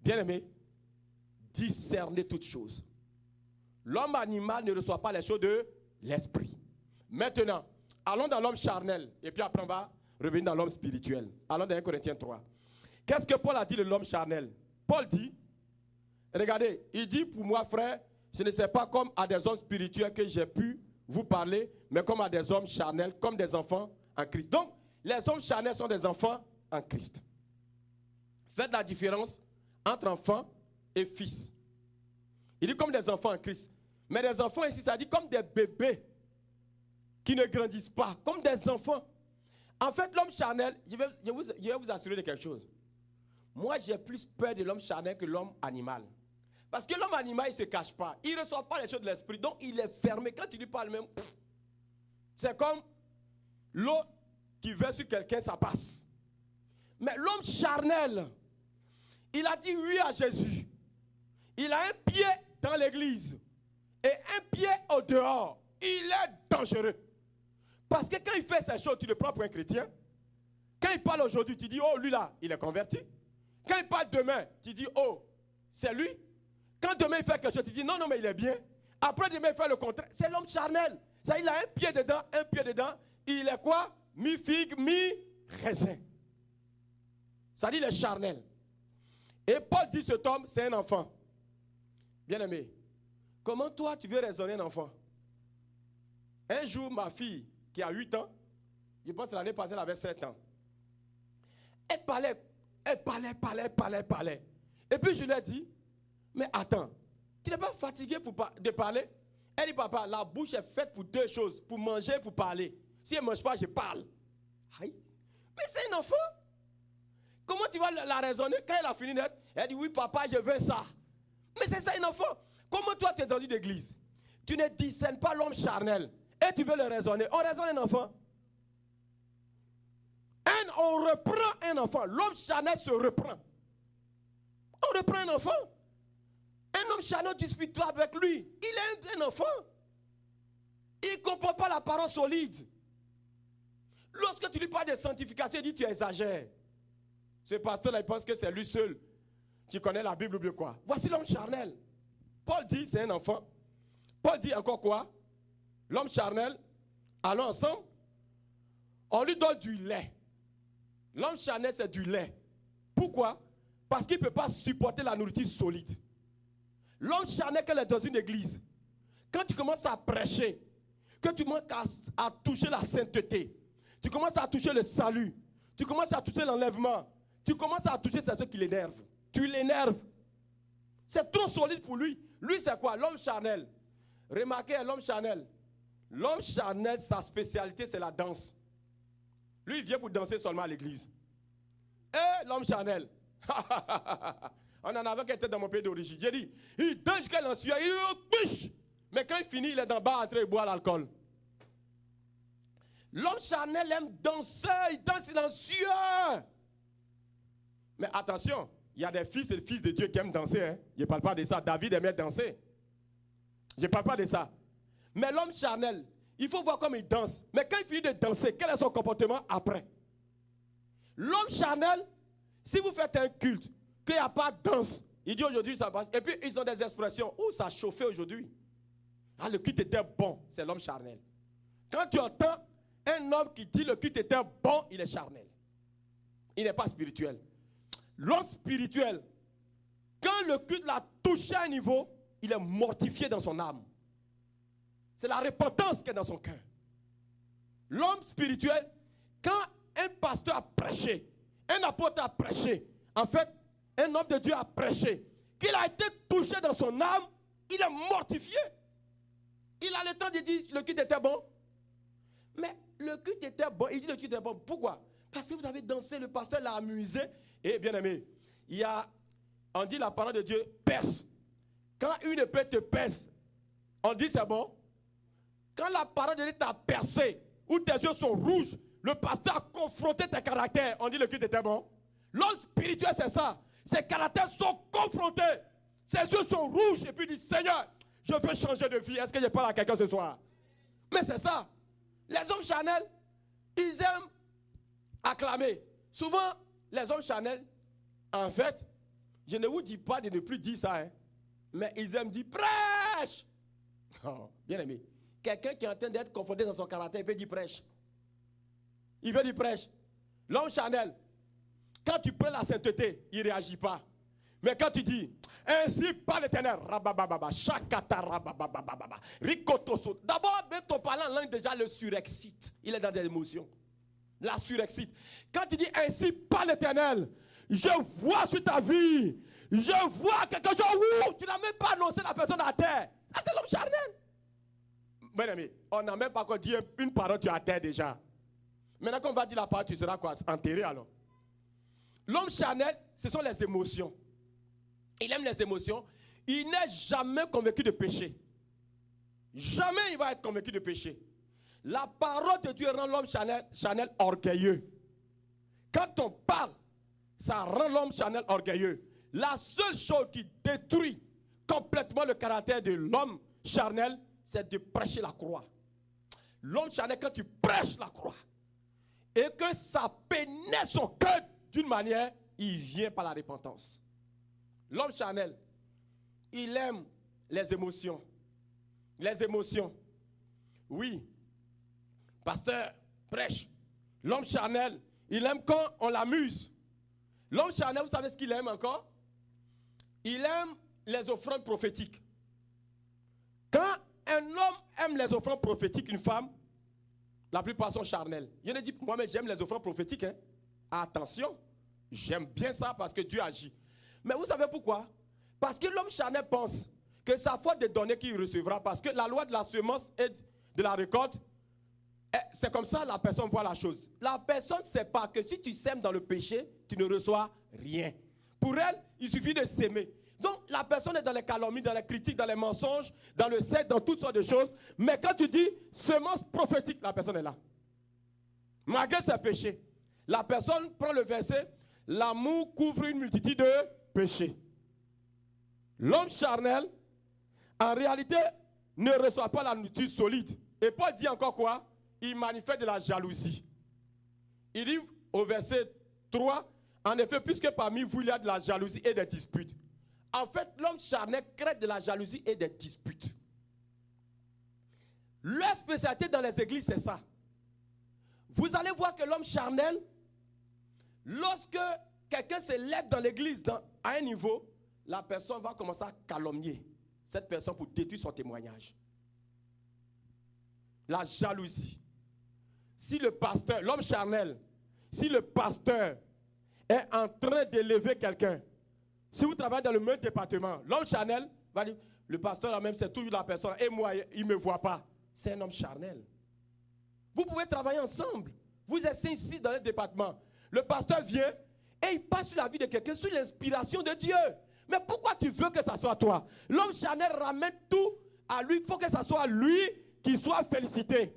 Bien aimé, discernez toutes choses. L'homme animal ne reçoit pas les choses de l'esprit. Maintenant, allons dans l'homme charnel, et puis après on va revenir dans l'homme spirituel. Allons dans 1 Corinthiens 3. Qu'est-ce que Paul a dit de l'homme charnel? Paul dit, regardez, il dit pour moi frère, ce ne c'est pas comme à des hommes spirituels que j'ai pu vous parler, mais comme à des hommes charnels, comme des enfants en Christ. Donc, les hommes charnels sont des enfants en Christ. Faites la différence entre enfants et fils. Il dit comme des enfants en Christ. Mais des enfants ici, ça dit comme des bébés qui ne grandissent pas, comme des enfants. En fait, l'homme charnel, je vais vous assurer de quelque chose. Moi, j'ai plus peur de l'homme charnel que l'homme animal. Parce que l'homme animal, il ne se cache pas. Il ne reçoit pas les choses de l'esprit. Donc, il est fermé. Quand tu lui parles même, c'est comme l'eau qui verse sur quelqu'un, ça passe. Mais l'homme charnel, il a dit oui à Jésus. Il a un pied dans l'église et un pied au dehors. Il est dangereux. Parce que quand il fait ces choses, tu le prends pour un chrétien. Quand il parle aujourd'hui, tu dis, oh, lui là, il est converti. Quand il parle demain, tu dis, oh, c'est lui. Quand demain il fait quelque chose, tu dis, non, non, mais il est bien. Après demain, il fait le contraire. C'est l'homme charnel. Ça, il a un pied dedans, un pied dedans. Il est quoi? Mi-figue, mi-raisin. Ça dit, il est charnel. Et Paul dit, cet homme, c'est un enfant. Bien aimé, comment toi, tu veux raisonner un enfant? Un jour, ma fille, qui a 8 ans, je pense que l'année passée, elle avait 7 ans. Elle parlait. Et puis je lui ai dit, mais attends, tu n'es pas fatigué de parler? Elle dit, papa, la bouche est faite pour 2 choses, pour manger et pour parler. Si elle ne mange pas, je parle. Aïe. Mais c'est un enfant. Comment tu vas la raisonner? Quand elle a fini d'être, elle dit, oui, papa, je veux ça. Mais c'est ça un enfant. Comment toi, tu es dans une église? Tu ne discernes pas l'homme charnel. Et tu veux le raisonner. On raisonne un enfant. On reprend un enfant. L'homme charnel se reprend. On reprend un enfant. Un homme charnel ne dispute pas avec lui. Il est un enfant. Il ne comprend pas la parole solide. Lorsque tu lui parles de sanctification, il dit tu exagères. Ce pasteur-là, il pense que c'est lui seul qui connaît la Bible ou bien quoi. Voici l'homme charnel. Paul dit c'est un enfant. Paul dit encore quoi? L'homme charnel, allons ensemble. On lui donne du lait. L'homme charnel, c'est du lait. Pourquoi? Parce qu'il ne peut pas supporter la nourriture solide. L'homme charnel, quand il est dans une église, quand tu commences à prêcher, que tu commences à toucher la sainteté, tu commences à toucher le salut, tu commences à toucher l'enlèvement, tu commences à toucher ce qui l'énerve. Tu l'énerves. C'est trop solide pour lui. Lui, c'est quoi? L'homme charnel. Remarquez, l'homme charnel. L'homme charnel, sa spécialité, c'est la danse. Lui, il vient pour danser seulement à l'église. Et l'homme charnel. On en avait qui était dans mon pays d'origine. J'ai dit, il danse jusqu'à l'ensuite, il bouche. Mais quand il finit, il est dans bas en train de boire l'alcool. L'homme charnel aime danser, il danse silencieux. Mais attention, il y a des fils et des fils de Dieu qui aiment danser. Hein? Je ne parle pas de ça. David aimait danser. Je ne parle pas de ça. Mais l'homme charnel, il faut voir comment il danse. Mais quand il finit de danser, quel est son comportement après? L'homme charnel, si vous faites un culte, qu'il n'y a pas de danse, il dit aujourd'hui ça passe. Et puis ils ont des expressions. Oh, ça a chauffé aujourd'hui. Ah, le culte était bon. C'est l'homme charnel. Quand tu entends un homme qui dit le culte était bon, il est charnel. Il n'est pas spirituel. l'homme spirituel, quand le culte l'a touché à un niveau, il est mortifié dans son âme. C'est la repentance qui est dans son cœur. L'homme spirituel, quand un pasteur a prêché, un apôtre a prêché, en fait, un homme de Dieu a prêché, qu'il a été touché dans son âme, il est mortifié. Il a le temps de dire le culte était bon. Mais le culte était bon. Il dit le culte était bon. Pourquoi? Parce que vous avez dansé, le pasteur l'a amusé. Et bien aimé, on dit la parole de Dieu perce. Quand une épée te perce, on dit c'est bon. Quand la parole de Dieu t'a percé, ou tes yeux sont rouges, le pasteur a confronté tes caractères, on dit le culte était bon. L'homme spirituel, c'est ça. Ses caractères sont confrontés. Ses yeux sont rouges et puis il dit Seigneur, je veux changer de vie. Est-ce que je parle à quelqu'un ce soir? Mais c'est ça. Les hommes charnels, ils aiment acclamer. Souvent, les hommes charnels, en fait, je ne vous dis pas de ne plus dire ça, hein, mais ils aiment dire prêche. Oh, bien aimé. Quelqu'un qui est en train d'être confronté dans son caractère, il peut dire prêche. Il veut dire prêche. L'homme charnel, quand tu prends la sainteté, il ne réagit pas. Mais quand tu dis, ainsi par l'Éternel, d'abord, même ton parlant en langue déjà le surexcite. Il est dans des émotions. La surexcite. Quand tu dis, ainsi par l'Éternel, je vois sur ta vie, je vois quelque chose, tu n'as même pas annoncé la personne à terre. Ça, c'est l'homme charnel. Bien aimé, on n'a même pas encore dit une parole, tu es à terre déjà. Maintenant, quand on va dire la parole, tu seras quoi? Enterré alors. L'homme charnel, ce sont les émotions. Il aime les émotions. Il n'est jamais convaincu de péché. Jamais il va être convaincu de péché. La parole de Dieu rend l'homme charnel orgueilleux. Quand on parle, ça rend l'homme charnel orgueilleux. La seule chose qui détruit complètement le caractère de l'homme charnel, c'est de prêcher la croix. L'homme charnel, quand tu prêches la croix, et que ça pénètre son cœur d'une manière, il vient par la repentance. L'homme charnel, il aime les émotions. Les émotions. Oui. Pasteur, prêche. L'homme charnel, il aime quand on l'amuse. L'homme charnel, vous savez ce qu'il aime encore? Il aime les offrandes prophétiques. Quand un homme aime les offrandes prophétiques, une femme, la plupart sont charnels. Je ne dis pas, moi, mais j'aime les offrandes prophétiques. Hein. Attention, j'aime bien ça parce que Dieu agit. Mais vous savez pourquoi? Parce que l'homme charnel pense que c'est à faute de donner qu'il recevra. Parce que la loi de la semence et de la récolte, c'est comme ça la personne voit la chose. La personne ne sait pas que si tu sèmes dans le péché, tu ne reçois rien. Pour elle, il suffit de s'aimer. Donc la personne est dans les calomnies, dans les critiques, dans les mensonges, dans le sexe, dans toutes sortes de choses. Mais quand tu dis semence prophétique, la personne est là. Malgré ses péchés, la personne prend le verset, l'amour couvre une multitude de péchés. L'homme charnel, en réalité, ne reçoit pas la nourriture solide. Et Paul dit encore quoi? Il manifeste de la jalousie. Il dit au verset 3, en effet, puisque parmi vous il y a de la jalousie et des disputes. En fait, l'homme charnel crée de la jalousie et des disputes. Leur spécialité dans les églises, c'est ça. Vous allez voir que l'homme charnel, lorsque quelqu'un se lève dans l'église à un niveau, la personne va commencer à calomnier cette personne pour détruire son témoignage. La jalousie. Si le pasteur, l'homme charnel, si le pasteur est en train d'élever quelqu'un, si vous travaillez dans le même département, l'homme charnel va dire, le pasteur là même c'est toujours la personne, et moi il ne me voit pas. C'est un homme charnel. Vous pouvez travailler ensemble. Vous êtes ici dans le département. Le pasteur vient et il passe sur la vie de quelqu'un sous l'inspiration de Dieu. Mais pourquoi tu veux que ça soit toi? L'homme charnel ramène tout à lui. Il faut que ça soit lui qui soit félicité.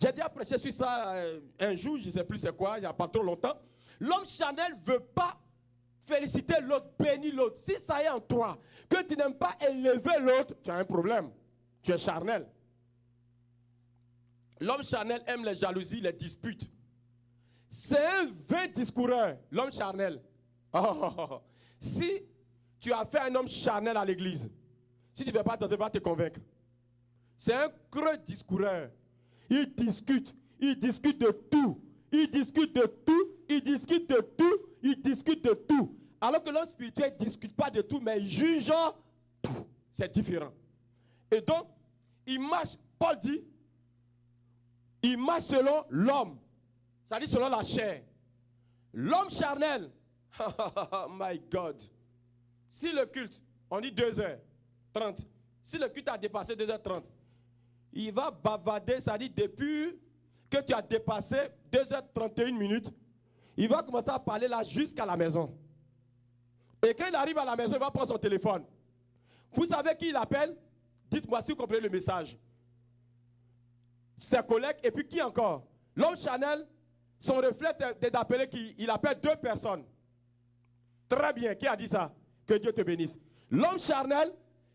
J'ai déjà prêché sur ça un jour, je ne sais plus c'est quoi, il n'y a pas trop longtemps. L'homme charnel ne veut pas féliciter l'autre, bénir l'autre. Si ça est en toi, que tu n'aimes pas élever l'autre, tu as un problème. Tu es charnel. L'homme charnel aime les jalousies, les disputes. C'est un vain discoureur, l'homme charnel. Oh. Si tu as fait un homme charnel à l'église, si tu ne fais pas attention, il va te convaincre. C'est un creux discoureur. Il discute de tout. Il discute de tout il discute de tout, il discute de tout. Alors que l'homme spirituel ne discute pas de tout, mais il juge tout. C'est différent. Et donc, il marche, Paul dit, il marche selon l'homme. C'est-à-dire selon la chair. L'homme charnel, my God. Si le culte, on dit 2h30, si le culte a dépassé 2h30, il va bavader, c'est-à-dire depuis que tu as dépassé 2h31 minutes, il va commencer à parler là jusqu'à la maison. Et quand il arrive à la maison, il va prendre son téléphone. Vous savez qui il appelle? Dites-moi si vous comprenez le message. Ses collègues, et puis qui encore? L'homme charnel, son reflet est d'appeler qui? Il appelle 2 personnes. Très bien, qui a dit ça? Que Dieu te bénisse. L'homme charnel,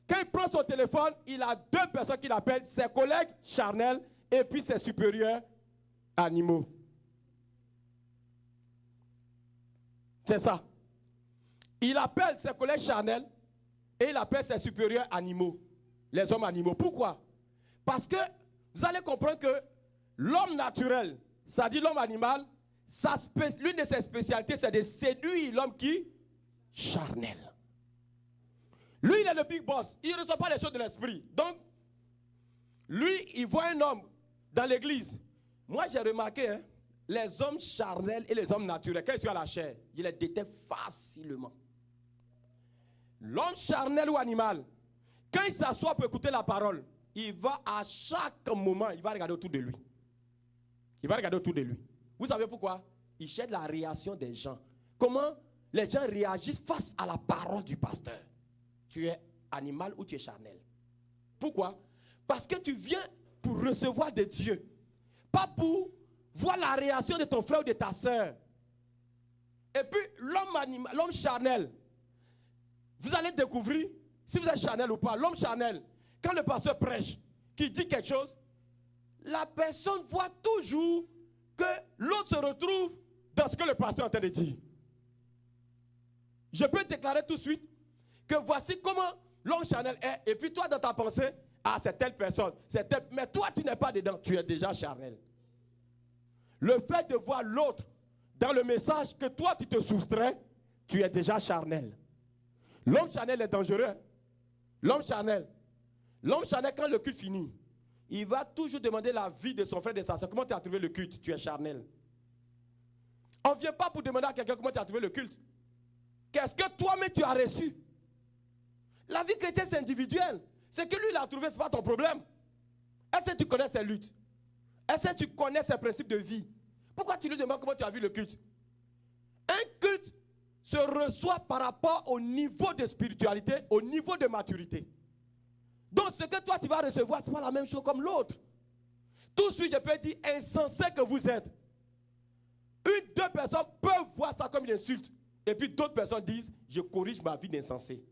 quand il prend son téléphone, il a 2 personnes qu'il appelle, ses collègues charnels et puis ses supérieurs animaux. C'est ça. Il appelle ses collègues charnels et il appelle ses supérieurs animaux, les hommes animaux. Pourquoi? Parce que vous allez comprendre que l'homme naturel, c'est-à-dire l'homme animal, l'une de ses spécialités, c'est de séduire l'homme qui? Charnel. Lui, il est le big boss. Il ne reçoit pas les choses de l'esprit. Donc, lui, il voit un homme dans l'église. Moi, j'ai remarqué, hein, les hommes charnels et les hommes naturels, quand ils sont à la chair, je les détecte facilement. L'homme charnel ou animal, quand il s'assoit pour écouter la parole, il va à chaque moment, il va regarder autour de lui. Il va regarder autour de lui. Vous savez pourquoi? Il cherche la réaction des gens. Comment les gens réagissent face à la parole du pasteur. Tu es animal ou tu es charnel. Pourquoi? Parce que tu viens pour recevoir de Dieu. Pas pour voir la réaction de ton frère ou de ta soeur. Et puis l'homme charnel, vous allez découvrir si vous êtes charnel ou pas. L'homme charnel, quand le pasteur prêche, qu'il dit quelque chose, la personne voit toujours que l'autre se retrouve dans ce que le pasteur est en train de dire. Je peux déclarer tout de suite que voici comment l'homme charnel est. Et puis toi, dans ta pensée, ah, c'est telle personne. Mais toi, tu n'es pas dedans. Tu es déjà charnel. Le fait de voir l'autre dans le message que toi, tu te soustrais, tu es déjà charnel. L'homme charnel est dangereux. L'homme charnel, quand le culte finit, il va toujours demander la vie de son frère et de sa soeur. Comment tu as trouvé le culte? Tu es charnel. On ne vient pas pour demander à quelqu'un comment tu as trouvé le culte. Qu'est-ce que toi-même tu as reçu? La vie chrétienne, c'est individuel. C'est que lui, il a trouvé, ce n'est pas ton problème. Est-ce que tu connais ses luttes? Est-ce que tu connais ses principes de vie? Pourquoi tu lui demandes comment tu as vu le culte? Un culte se reçoit par rapport au niveau de spiritualité, au niveau de maturité. Donc, ce que toi, tu vas recevoir, ce n'est pas la même chose comme l'autre. Tout de suite, je peux dire, insensé que vous êtes. 2 personnes peuvent voir ça comme une insulte. Et puis d'autres personnes disent, je corrige ma vie d'insensé.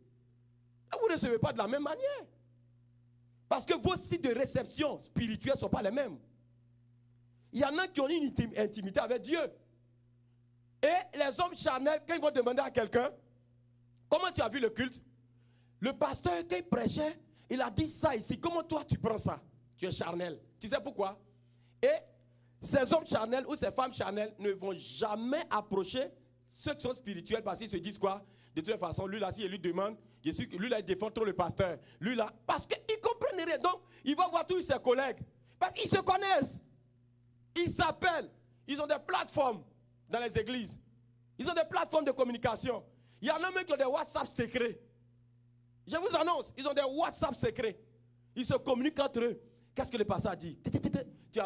Vous ne recevez pas de la même manière. Parce que vos sites de réception spirituelle ne sont pas les mêmes. Il y en a qui ont une intimité avec Dieu. Et les hommes charnels, quand ils vont demander à quelqu'un, comment tu as vu le culte? Le pasteur, quand il prêchait, il a dit ça ici. Comment toi tu prends ça? Tu es charnel. Tu sais pourquoi? Et ces hommes charnels ou ces femmes charnelles ne vont jamais approcher ceux qui sont spirituels parce qu'ils se disent quoi? De toute façon, lui là, si il lui demande, je suis que lui là, il défend trop le pasteur. Lui là, parce qu'ils ne comprennent rien. Donc, il va voir tous ses collègues. Parce qu'ils se connaissent. Ils s'appellent. Ils ont des plateformes dans les églises. Ils ont des plateformes de communication. Il y en a même qui ont des WhatsApp secrets. Je vous annonce, ils ont des WhatsApp secrets. Ils se communiquent entre eux. Qu'est-ce que le pasteur a dit? Tu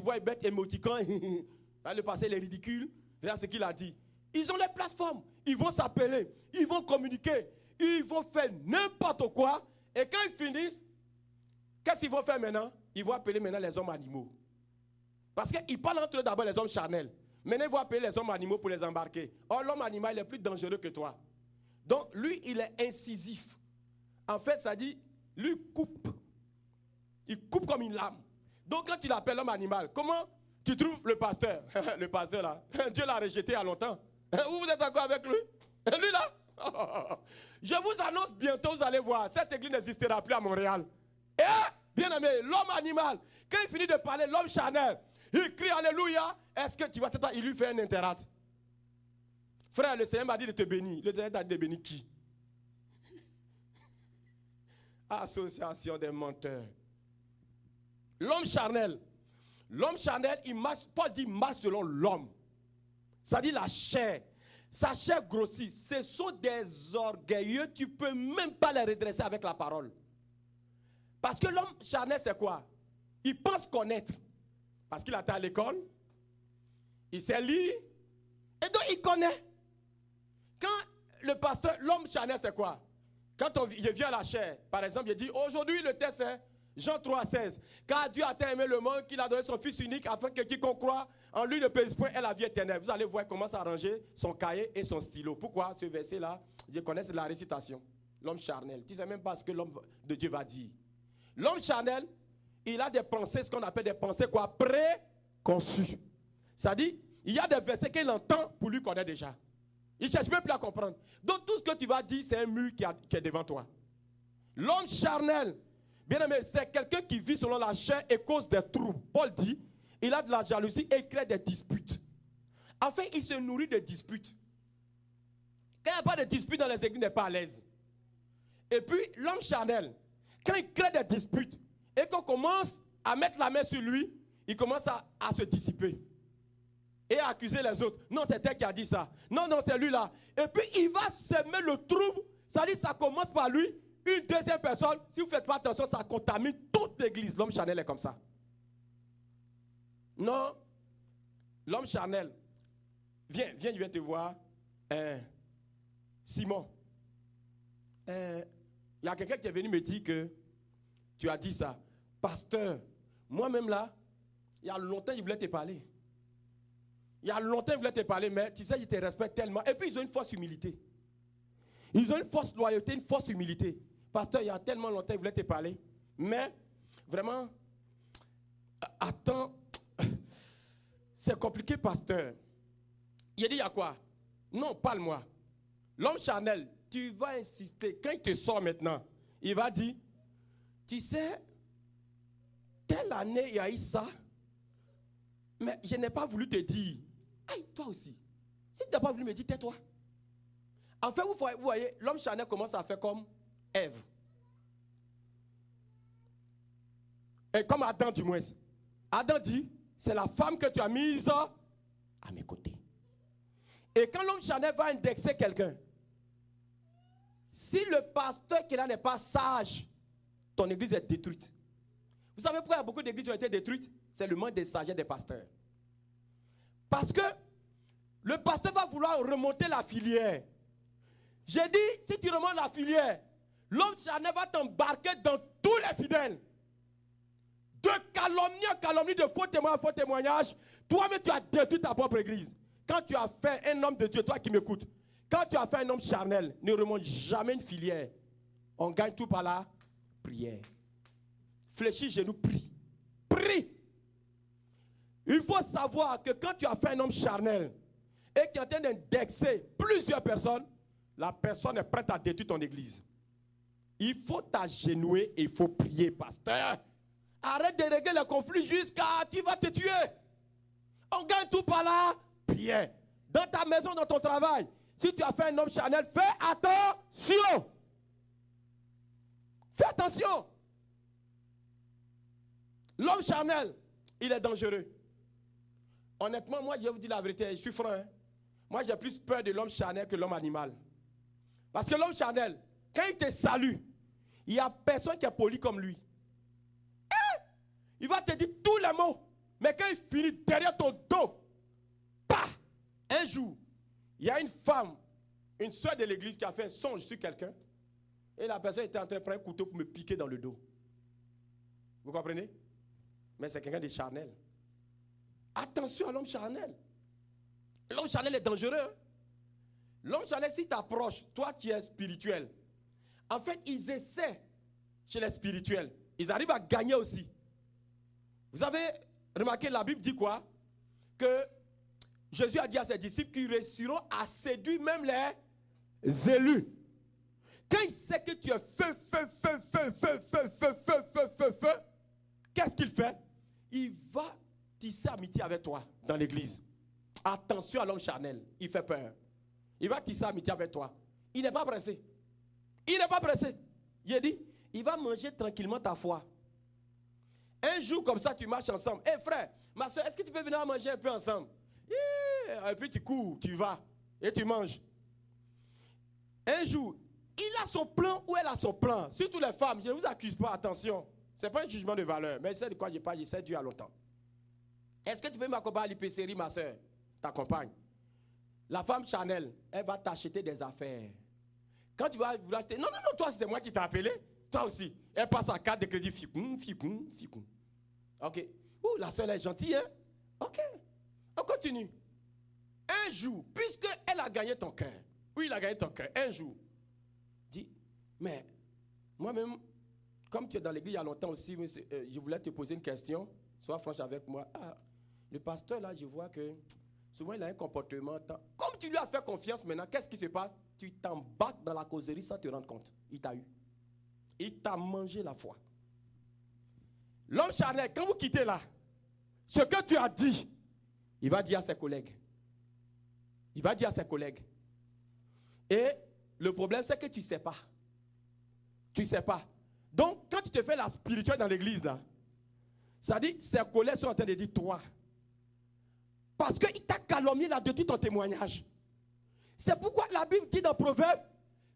vois, il bête émoticon. Le pasteur, il est ridicule. Regarde ce qu'il a dit. Ils ont les plateformes. Ils vont s'appeler. Ils vont communiquer. Ils vont faire n'importe quoi. Et quand ils finissent, qu'est-ce qu'ils vont faire maintenant? Ils vont appeler maintenant les hommes animaux. Parce qu'ils parlent entre eux d'abord les hommes charnels. Maintenant, ils vont appeler les hommes animaux pour les embarquer. Or, l'homme animal, il est plus dangereux que toi. Donc, lui, il est incisif. En fait, ça dit, lui coupe. Il coupe comme une lame. Donc, quand tu l'appelles l'homme animal, comment tu trouves le pasteur? Le pasteur, là, Dieu l'a rejeté il y a longtemps. Vous êtes d'accord avec lui? Lui, là? Je vous annonce bientôt, vous allez voir, cette église n'existera plus à Montréal. Et, bien aimé, l'homme animal, quand il finit de parler, l'homme charnel, il crie Alléluia. Est-ce que tu vas t'attendre? Il lui fait un interrate. Frère, le Seigneur m'a dit de te bénir. Le Seigneur t'a dit de bénir qui? Association des menteurs. L'homme charnel. L'homme charnel, il marche, Paul dit marche selon l'homme. Ça dit la chair. Sa chair grossit. Ce sont des orgueilleux. Tu ne peux même pas les redresser avec la parole. Parce que l'homme charnel, c'est quoi? Il pense connaître. Parce qu'il a été à l'école. Il sait lire. Et donc il connaît. Quand le pasteur, l'homme charnel, c'est quoi? Quand il vient à la chair, par exemple, il dit, aujourd'hui le texte est Jean 3,16. Car Dieu a tant aimé le monde qu'il a donné son Fils unique afin que quiconque croit en lui ne périsse point et la vie éternelle. Vous allez voir, il commence à ranger son cahier et son stylo. Pourquoi ce verset-là? Je connais, c'est la récitation. L'homme charnel. Tu ne sais même pas ce que l'homme de Dieu va dire. L'homme charnel, il a des pensées, ce qu'on appelle des pensées quoi? Préconçues. Ça dit, il y a des versets qu'il entend pour lui connaître déjà. Il ne cherche même plus à comprendre. Donc tout ce que tu vas dire, c'est un mur qui est devant toi. L'homme charnel, bien aimé, c'est quelqu'un qui vit selon la chair et cause des troubles. Paul dit, il a de la jalousie et il crée des disputes. En fait, il se nourrit de disputes. Quand il n'y a pas de disputes dans les églises, il n'est pas à l'aise. Et puis, l'homme charnel, quand il crée des disputes et qu'on commence à mettre la main sur lui, il commence à se dissiper. Et à accuser les autres. Non, c'est elle qui a dit ça. Non, non, c'est lui là. Et puis, il va semer le trouble. Ça dit, ça commence par lui. Une deuxième personne, si vous ne faites pas attention, ça contamine toute l'église. L'homme charnel est comme ça. Non, l'homme charnel. Viens, je viens te voir. Simon. Il y a quelqu'un qui est venu me dire que tu as dit ça. Pasteur, moi-même là, il y a longtemps, il voulait te parler. Il y a longtemps, il voulait te parler, mais tu sais, ils te respectent tellement. Et puis, ils ont une fausse humilité. Ils ont une fausse loyauté, une fausse humilité. Pasteur, il y a tellement longtemps, il voulait te parler. Mais, vraiment, attends, c'est compliqué, pasteur. Il a dit, il y a quoi? Non, parle-moi. L'homme charnel, tu vas insister. Quand il te sort maintenant, il va dire, tu sais, telle année, il y a eu ça, mais je n'ai pas voulu te dire. Aïe, toi aussi. Si tu n'as pas voulu me dire, tais-toi. En fait, vous voyez, l'homme charnel commence à faire comme Ève. Et comme Adam du moins. Adam dit, c'est la femme que tu as mise à mes côtés. Et quand l'homme charnel va indexer quelqu'un, si le pasteur qui est là n'est pas sage, ton église est détruite. Vous savez pourquoi il y a beaucoup d'églises qui ont été détruites? C'est le manque de sagesse des pasteurs. Parce que le pasteur va vouloir remonter la filière. J'ai dit, si tu remontes la filière, l'homme charnel va t'embarquer dans tous les fidèles. De calomnie en calomnie, de faux témoignages, toi-même tu as détruit ta propre église. Quand tu as fait un homme de Dieu, toi qui m'écoutes, quand tu as fait un homme charnel, ne remonte jamais une filière. On gagne tout par la prière. Fléchis, genoux, prie. Prie. Il faut savoir que quand tu as fait un homme charnel et que tu es en train d'indexer plusieurs personnes, la personne est prête à détruire ton église. Il faut t'agenouiller et il faut prier, pasteur. Arrête de régler les conflits jusqu'à tu vas te tuer. On gagne tout par la prière. Dans ta maison, dans ton travail, si tu as fait un homme charnel, fais attention. Fais attention. L'homme charnel, il est dangereux. Honnêtement, moi, je vous dis la vérité, je suis franc. Hein? Moi, j'ai plus peur de l'homme charnel que l'homme animal. Parce que l'homme charnel, quand il te salue, il n'y a personne qui est poli comme lui. Il va te dire tous les mots. Mais quand il finit derrière ton dos, bah, un jour, il y a une femme, une soeur de l'église qui a fait un songe sur quelqu'un. Et la personne était en train de prendre un couteau pour me piquer dans le dos. Vous comprenez? Mais c'est quelqu'un de charnel. Attention à l'homme charnel. L'homme charnel est dangereux. Hein? L'homme charnel, si tu t'approches, toi qui es spirituel, en fait, ils essaient chez les spirituels. Ils arrivent à gagner aussi. Vous avez remarqué, la Bible dit quoi? Que Jésus a dit à ses disciples qu'ils réussiront à séduire même les élus. Quand il sait que tu es feu, qu'est-ce qu'il fait? Il va tisser amitié avec toi dans l'église. Attention à l'homme charnel, il fait peur. Il va tisser amitié avec toi. Il n'est pas pressé. Il n'est pas pressé. Il a dit, il va manger tranquillement ta foi. Un jour comme ça, tu marches ensemble. Hé frère, ma soeur, est-ce que tu peux venir manger un peu ensemble? Et puis tu cours, tu vas et tu manges. Un jour, il a son plan ou elle a son plan. Surtout les femmes, je ne vous accuse pas, attention. Ce n'est pas un jugement de valeur, mais c'est de quoi je parle, je sais Dieu a longtemps. Est-ce que tu peux m'accompagner à l'épicerie, ma soeur? T'accompagne. La femme Chanel, elle va t'acheter des affaires. Quand tu vas vouloir acheter, non, toi c'est moi qui t'ai appelé. Toi aussi. Elle passe à carte de crédit, ficoum. Ok. Ouh, la soeur elle est gentille, hein? Ok. On continue. Un jour, puisqu'elle a gagné ton cœur, oui, il a gagné ton cœur, un jour, dis, mais moi-même, comme tu es dans l'église il y a longtemps aussi, je voulais te poser une question. Sois franche avec moi. Ah, le pasteur là, je vois que souvent il a un comportement. Comme tu lui as fait confiance maintenant, qu'est-ce qui se passe? Tu t'embarques dans la causerie sans te rendre compte. Il t'a eu. Il t'a mangé la foi. L'homme charnel, quand vous quittez là, ce que tu as dit, il va dire à ses collègues. Il va dire à ses collègues. Et le problème, c'est que tu ne sais pas. Tu ne sais pas. Donc, quand tu te fais la spirituelle dans l'église, là, ça dit, ses collègues sont en train de dire toi. Parce qu'il t'a calomnié là-dessus ton témoignage. C'est pourquoi la Bible dit dans Proverbe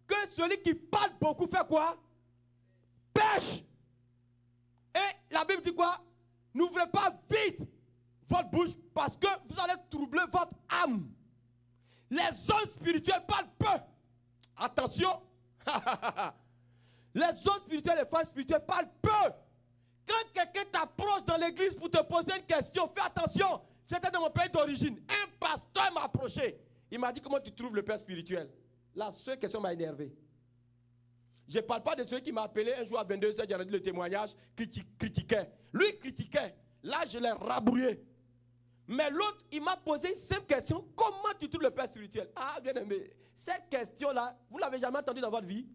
que celui qui parle beaucoup fait quoi? Pêche. Et la Bible dit quoi? N'ouvrez pas vite votre bouche parce que vous allez troubler votre âme. Les hommes spirituels parlent peu. Attention. Les hommes spirituels et les femmes spirituelles parlent peu. Quand quelqu'un t'approche dans l'église pour te poser une question, fais attention. J'étais dans mon pays d'origine. Un pasteur m'a approché. Il m'a dit comment tu trouves le père spirituel. La seule question m'a énervé. Je ne parle pas de celui qui m'a appelé un jour à 22h, j'ai rendu le témoignage, critiquait. Lui, il critiquait. Là, je l'ai rabrouillé. Mais l'autre, il m'a posé une simple question. Comment tu trouves le père spirituel? Ah, bien aimé. Cette question-là, vous ne l'avez jamais entendue dans votre vie?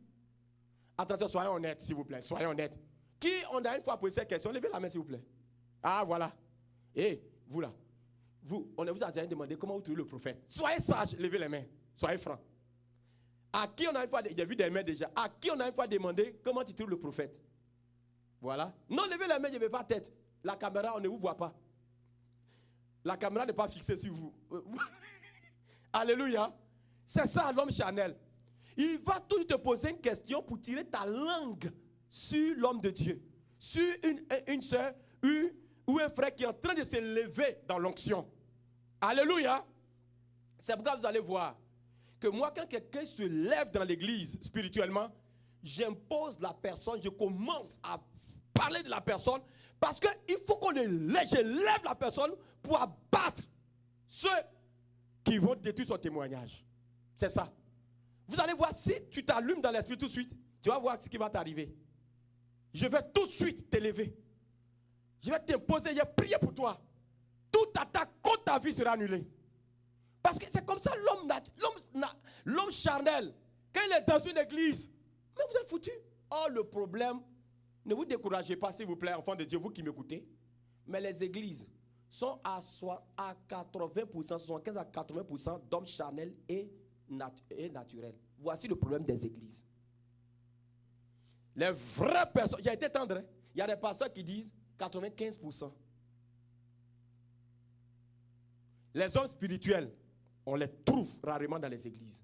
Attention, soyez honnêtes, s'il vous plaît. Soyez honnêtes. Qui on a une fois posé cette question? Levez la main, s'il vous plaît. Ah, voilà. Et vous là. On vous a déjà demandé comment vous trouvez le prophète. Soyez sages, levez les mains. Soyez francs. À qui on a une fois, j'ai vu des mains déjà. À qui on a une fois demandé comment tu trouves le prophète? Voilà. Non, levez les mains, je ne mets pas tête. La caméra, on ne vous voit pas. La caméra n'est pas fixée sur vous. Alléluia. C'est ça l'homme charnel. Il va toujours te poser une question pour tirer ta langue sur l'homme de Dieu. Sur une soeur ou un frère qui est en train de se lever dans l'onction. Alléluia. C'est pourquoi vous allez voir que moi, quand quelqu'un se lève dans l'église spirituellement, j'impose la personne, je commence à parler de la personne parce qu'il faut qu'on je lève la personne pour abattre ceux qui vont détruire son témoignage. C'est ça. Vous allez voir, si tu t'allumes dans l'esprit tout de suite, tu vas voir ce qui va t'arriver. Je vais tout de suite t'élever. Je vais t'imposer, je vais prier pour toi. Toute attaque contre ta vie sera annulée. Parce que c'est comme ça l'homme charnel, quand il est dans une église, mais vous êtes foutus. Oh, le problème, ne vous découragez pas, s'il vous plaît, enfants de Dieu, vous qui m'écoutez. Mais les églises sont à 80%, 75 à 80% d'hommes charnels et naturels. Voici le problème des églises. Les vraies personnes, j'ai été tendre, hein? Il y a des pasteurs qui disent 95%. Les hommes spirituels, on les trouve rarement dans les églises.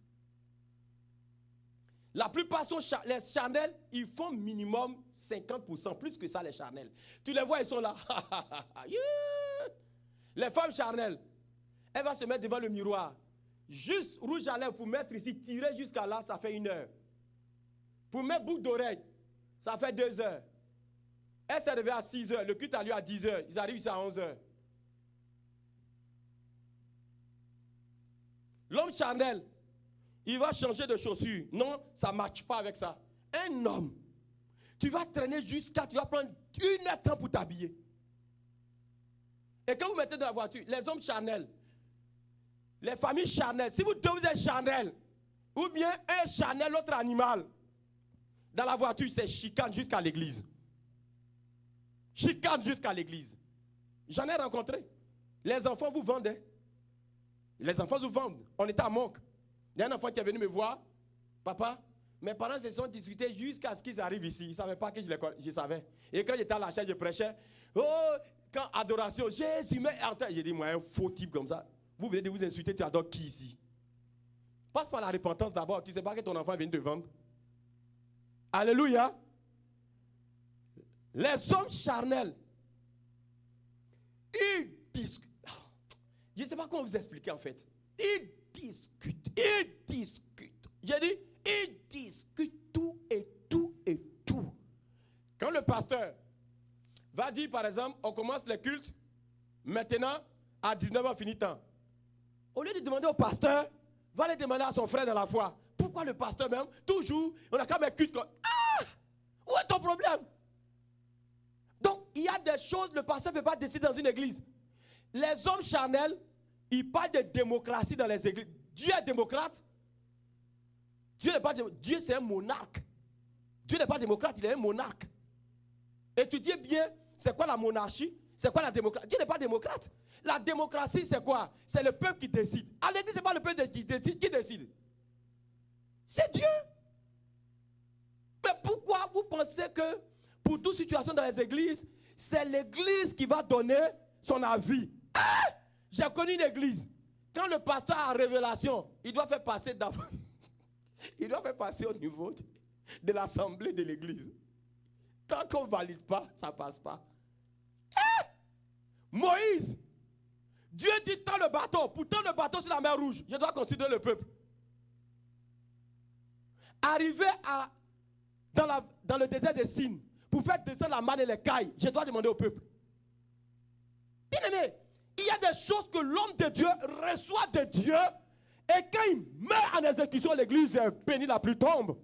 La plupart sont les charnels, ils font minimum 50%, plus que ça les charnels. Tu les vois, ils sont là. Les femmes charnelles, elles vont se mettre devant le miroir. Juste rouge à lèvres pour mettre ici, tirer jusqu'à là, ça fait 1 heure. Pour mettre boucle d'oreille, ça fait 2 heures. Elle s'est réveillée à 6 heures, le culte a lieu à 10 heures. Ils arrivent ici à 11 heures. L'homme charnel, il va changer de chaussures. Non, ça ne marche pas avec ça. Un homme, tu vas traîner jusqu'à, tu vas prendre 1h30 pour t'habiller. Et quand vous mettez dans la voiture, les hommes charnels, les familles charnelles, si vous deux êtes charnels, ou bien un charnel, l'autre animal, dans la voiture, c'est chicane jusqu'à l'église. Chicane jusqu'à l'église. J'en ai rencontré. Les enfants vous vendent. Les enfants vous vendent. On était à Monk. Il y a un enfant qui est venu me voir. Papa, mes parents se sont discutés jusqu'à ce qu'ils arrivent ici. Ils ne savaient pas que je savais. Et quand j'étais à la chaîne, je prêchais. Oh, quand adoration, Jésus, mais j'ai dit, moi, un faux type comme ça. Vous venez de vous insulter, tu adores qui ici? Passe par la repentance d'abord. Tu ne sais pas que ton enfant vient de vendre. Alléluia. Les hommes charnels, ils discutent. Je ne sais pas comment vous expliquer en fait. Ils discutent. J'ai dit, ils discutent tout et tout et tout. Quand le pasteur va dire, par exemple, on commence les cultes, maintenant, à 19h, fini temps. Au lieu de demander au pasteur, va aller demander à son frère dans la foi. Pourquoi le pasteur même, toujours, on a quand même un culte comme, ah, où est ton problème? Donc, il y a des choses, le pasteur ne peut pas décider dans une église. Les hommes charnels, ils parlent de démocratie dans les églises. Dieu est démocrate. Dieu c'est un monarque. Dieu n'est pas démocrate, il est un monarque. Étudiez bien, c'est quoi la monarchie? C'est quoi la démocratie? Dieu n'est pas démocrate. La démocratie, c'est quoi? C'est le peuple qui décide. À l'église, ce n'est pas le peuple qui décide. C'est Dieu. Mais pourquoi vous pensez que pour toute situation dans les églises, c'est l'église qui va donner son avis? Ah! J'ai connu une église. Quand le pasteur a révélation, il doit faire passer d'abord. Il doit faire passer au niveau de l'assemblée de l'église. Tant qu'on ne valide pas, ça ne passe pas. Ah! Moïse, Dieu dit tends le bateau. Pour tendre le bateau sur la mer Rouge, je dois considérer le peuple. Arrivé dans le désert de Sin, pour faire descendre la manne et les cailles, je dois demander au peuple. Bien aimé, il y a des choses que l'homme de Dieu reçoit de Dieu, et quand il meurt en exécution, l'église est bénie, la pluie tombe.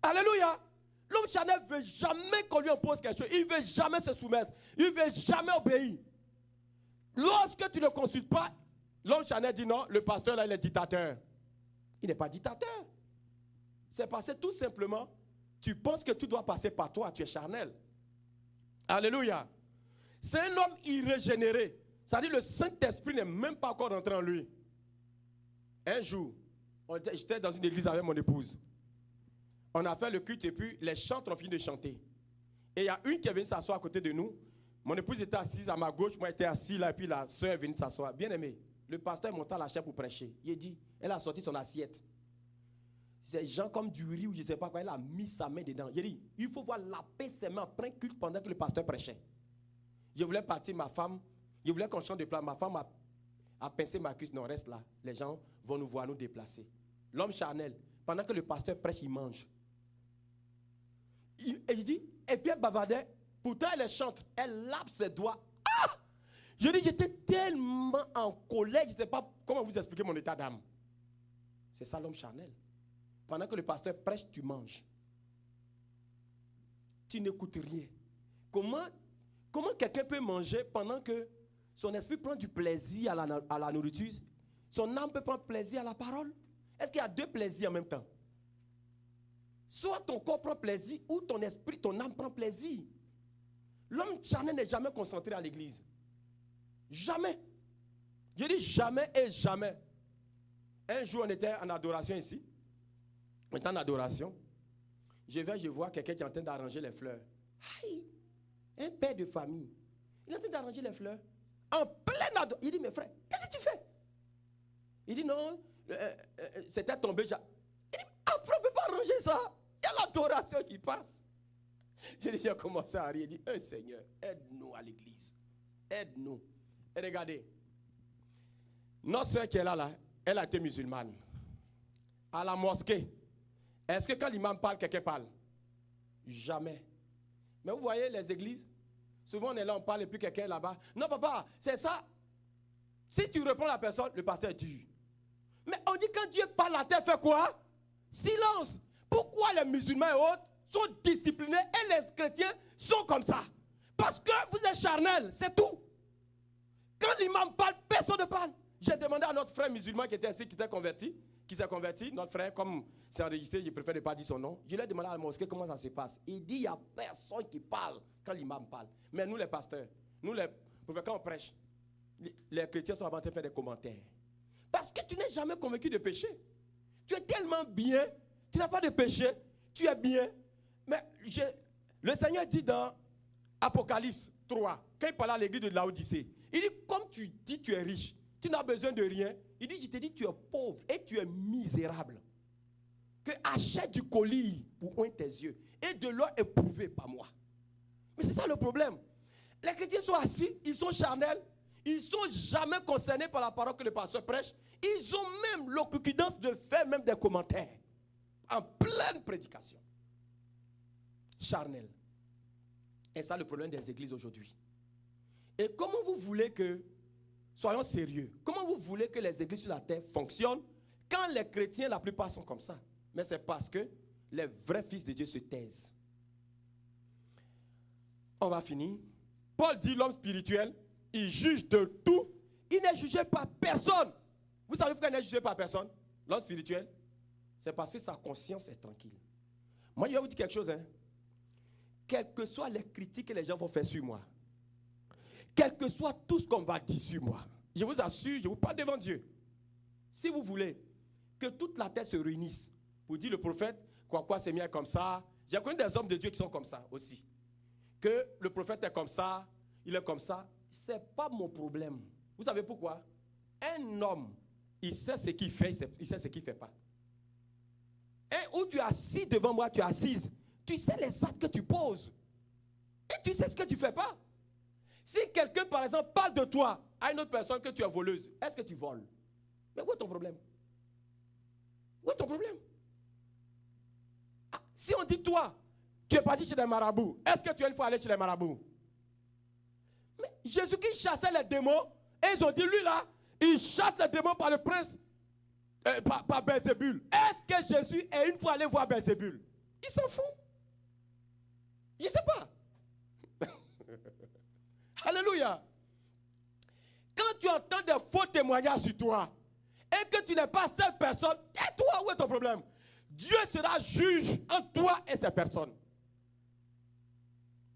Alléluia. L'homme charnel ne veut jamais qu'on lui impose quelque chose. Il ne veut jamais se soumettre. Il ne veut jamais obéir. Lorsque tu ne consultes pas, l'homme charnel dit non, le pasteur là, il est dictateur. Il n'est pas dictateur. C'est parce que tout simplement, tu penses que tout doit passer par toi, tu es charnel. Alléluia. C'est un homme irrégénéré. C'est-à-dire le Saint-Esprit n'est même pas encore entré en lui. Un jour, j'étais dans une église avec mon épouse. On a fait le culte et puis les chantres ont fini de chanter. Et il y a une qui est venue s'asseoir à côté de nous. Mon épouse était assise à ma gauche, moi j'étais assis là et puis la soeur est venue s'asseoir. Bien aimé, le pasteur est monté à la chaire pour prêcher. Il a dit, elle a sorti son assiette. C'est gens comme du riz ou je ne sais pas quoi, elle a mis sa main dedans. Il a dit, il faut voir laper ses mains en plein culte pendant que le pasteur prêchait. Je voulais partir, ma femme, je voulais qu'on chante de plat. Ma femme a pincé ma cuisse, non, reste là. Les gens vont nous voir nous déplacer. L'homme charnel, pendant que le pasteur prêche, il mange. Il dit, et puis elle bavardait, pourtant elle chante, elle lape ses doigts. Ah! Je dis, j'étais tellement en colère, je ne sais pas comment vous expliquer mon état d'âme. C'est ça l'homme charnel. Pendant que le pasteur prêche, tu manges. Tu n'écoutes rien. Comment quelqu'un peut manger pendant que son esprit prend du plaisir à la nourriture? Son âme peut prendre plaisir à la parole? Est-ce qu'il y a deux plaisirs en même temps? Soit ton corps prend plaisir, ou ton esprit, ton âme prend plaisir. L'homme charnel n'est jamais concentré à l'église. Jamais. Je dis jamais et jamais. Un jour, on était en adoration ici. On était en adoration. Je vois quelqu'un qui est en train d'arranger les fleurs. Aïe! Un père de famille. Il est en train d'arranger les fleurs. En pleine adoration. Il dit, mes frères, qu'est-ce que tu fais? Il dit, non, c'était tombé. Il dit, après, on ne peut pas arranger ça. Il y a l'adoration qui passe. J'ai commencé à rire. Il dit, Seigneur, aide-nous à l'église. Aide-nous. Et regardez, notre soeur qui est là, elle a été musulmane. À la mosquée, est-ce que quand l'imam parle, quelqu'un parle? Jamais. Mais vous voyez les églises, souvent on est là, on parle et puis quelqu'un est là-bas. Non papa, c'est ça. Si tu réponds à la personne, le pasteur dit. Mais on dit quand Dieu parle, la terre fait quoi? Silence. Pourquoi les musulmans et autres sont disciplinés et les chrétiens sont comme ça? Parce que vous êtes charnel, c'est tout. Quand l'imam parle, personne ne parle. J'ai demandé à notre frère musulman qui était ici, qui s'est converti, notre frère, comme c'est enregistré, je préfère ne pas dire son nom. Je lui ai demandé à la mosquée comment ça se passe. Il dit, il n'y a personne qui parle quand l'imam parle. Mais nous les pasteurs, quand on prêche, les chrétiens sont en train de faire des commentaires. Parce que tu n'es jamais convaincu de péché. Tu es tellement bien, tu n'as pas de péché, tu es bien. Mais le Seigneur dit dans Apocalypse 3, quand il parlait à l'église de Laodicée, il dit, comme tu dis tu es riche, tu n'as besoin de rien. Il dit, je te dis tu es pauvre et tu es misérable. Que achète du collier pour oindre tes yeux et de l'eau éprouvée par moi. Mais c'est ça le problème. Les chrétiens sont assis, ils sont charnels, ils ne sont jamais concernés par la parole que le pasteur prêche. Ils ont même l'occupance de faire même des commentaires en pleine prédication. Charnel. Et ça le problème des églises aujourd'hui. Et comment vous voulez que, soyons sérieux, comment vous voulez que les églises sur la terre fonctionnent quand les chrétiens, la plupart sont comme ça? Mais c'est parce que les vrais fils de Dieu se taisent. On va finir. Paul dit l'homme spirituel, il juge de tout. Il n'est jugé par personne. Vous savez pourquoi il n'est jugé par personne? L'homme spirituel, c'est parce que sa conscience est tranquille. Moi, je vais vous dire quelque chose. Quelles que soient les critiques que les gens vont faire sur moi, quel que soit tout ce qu'on va dire sur moi, je vous assure, je vous parle devant Dieu. Si vous voulez que toute la terre se réunisse pour dire le prophète, quoi c'est bien comme ça. J'ai connu des hommes de Dieu qui sont comme ça aussi. Que le prophète est comme ça, il est comme ça. Ce n'est pas mon problème. Vous savez pourquoi? Un homme, il sait ce qu'il fait, il sait ce qu'il ne fait pas. Et où tu es assis devant moi, tu es assise, tu sais les actes que tu poses. Et tu sais ce que tu ne fais pas. Si quelqu'un, par exemple, parle de toi à une autre personne que tu es voleuse, est-ce que tu voles? Mais où est ton problème? Où est ton problème? Ah, si on dit toi, tu es parti chez les marabouts, est-ce que tu as une fois aller chez les marabouts? Mais Jésus-Christ chassait les démons et ils ont dit, lui là, il chasse les démons par le prince, par Belzébul. Est-ce que Jésus est une fois allé voir Belzébul? Il s'en fout. Je ne sais pas. Alléluia. Quand tu entends des faux témoignages sur toi et que tu n'es pas seule personne, tais-toi, où est ton problème? Dieu sera juge entre toi et ces personnes.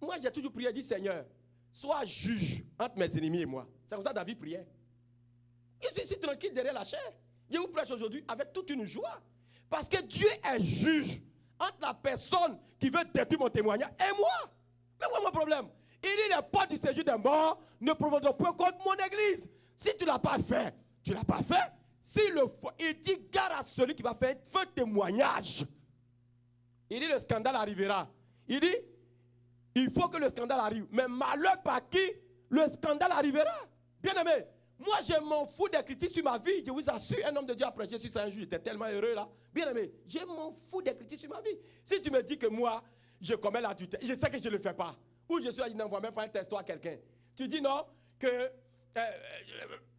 Moi, j'ai toujours prié, dit Seigneur, sois juge entre mes ennemis et moi. C'est comme ça que David priait. Je suis ici tranquille derrière la chair. Je vous prêche aujourd'hui avec toute une joie. Parce que Dieu est juge entre la personne qui veut détruire mon témoignage et moi. Mais où est mon problème? Il dit les portes du séjour des morts ne provoqueront point contre mon église. Si tu ne l'as pas fait, tu ne l'as pas fait. Il dit garde à celui qui va faire un faux témoignage. Il dit le scandale arrivera. Il dit il faut que le scandale arrive. Mais malheur par qui le scandale arrivera. Bien aimé, moi je m'en fous des critiques sur ma vie. Je vous assure, un homme de Dieu a prêché sur ça un jour. J'étais tellement heureux là. Bien aimé, je m'en fous des critiques sur ma vie. Si tu me dis que moi, je commets l'adultère, je sais que je ne le fais pas. Ou je n'envoie même pas un texto à quelqu'un. Tu dis non, que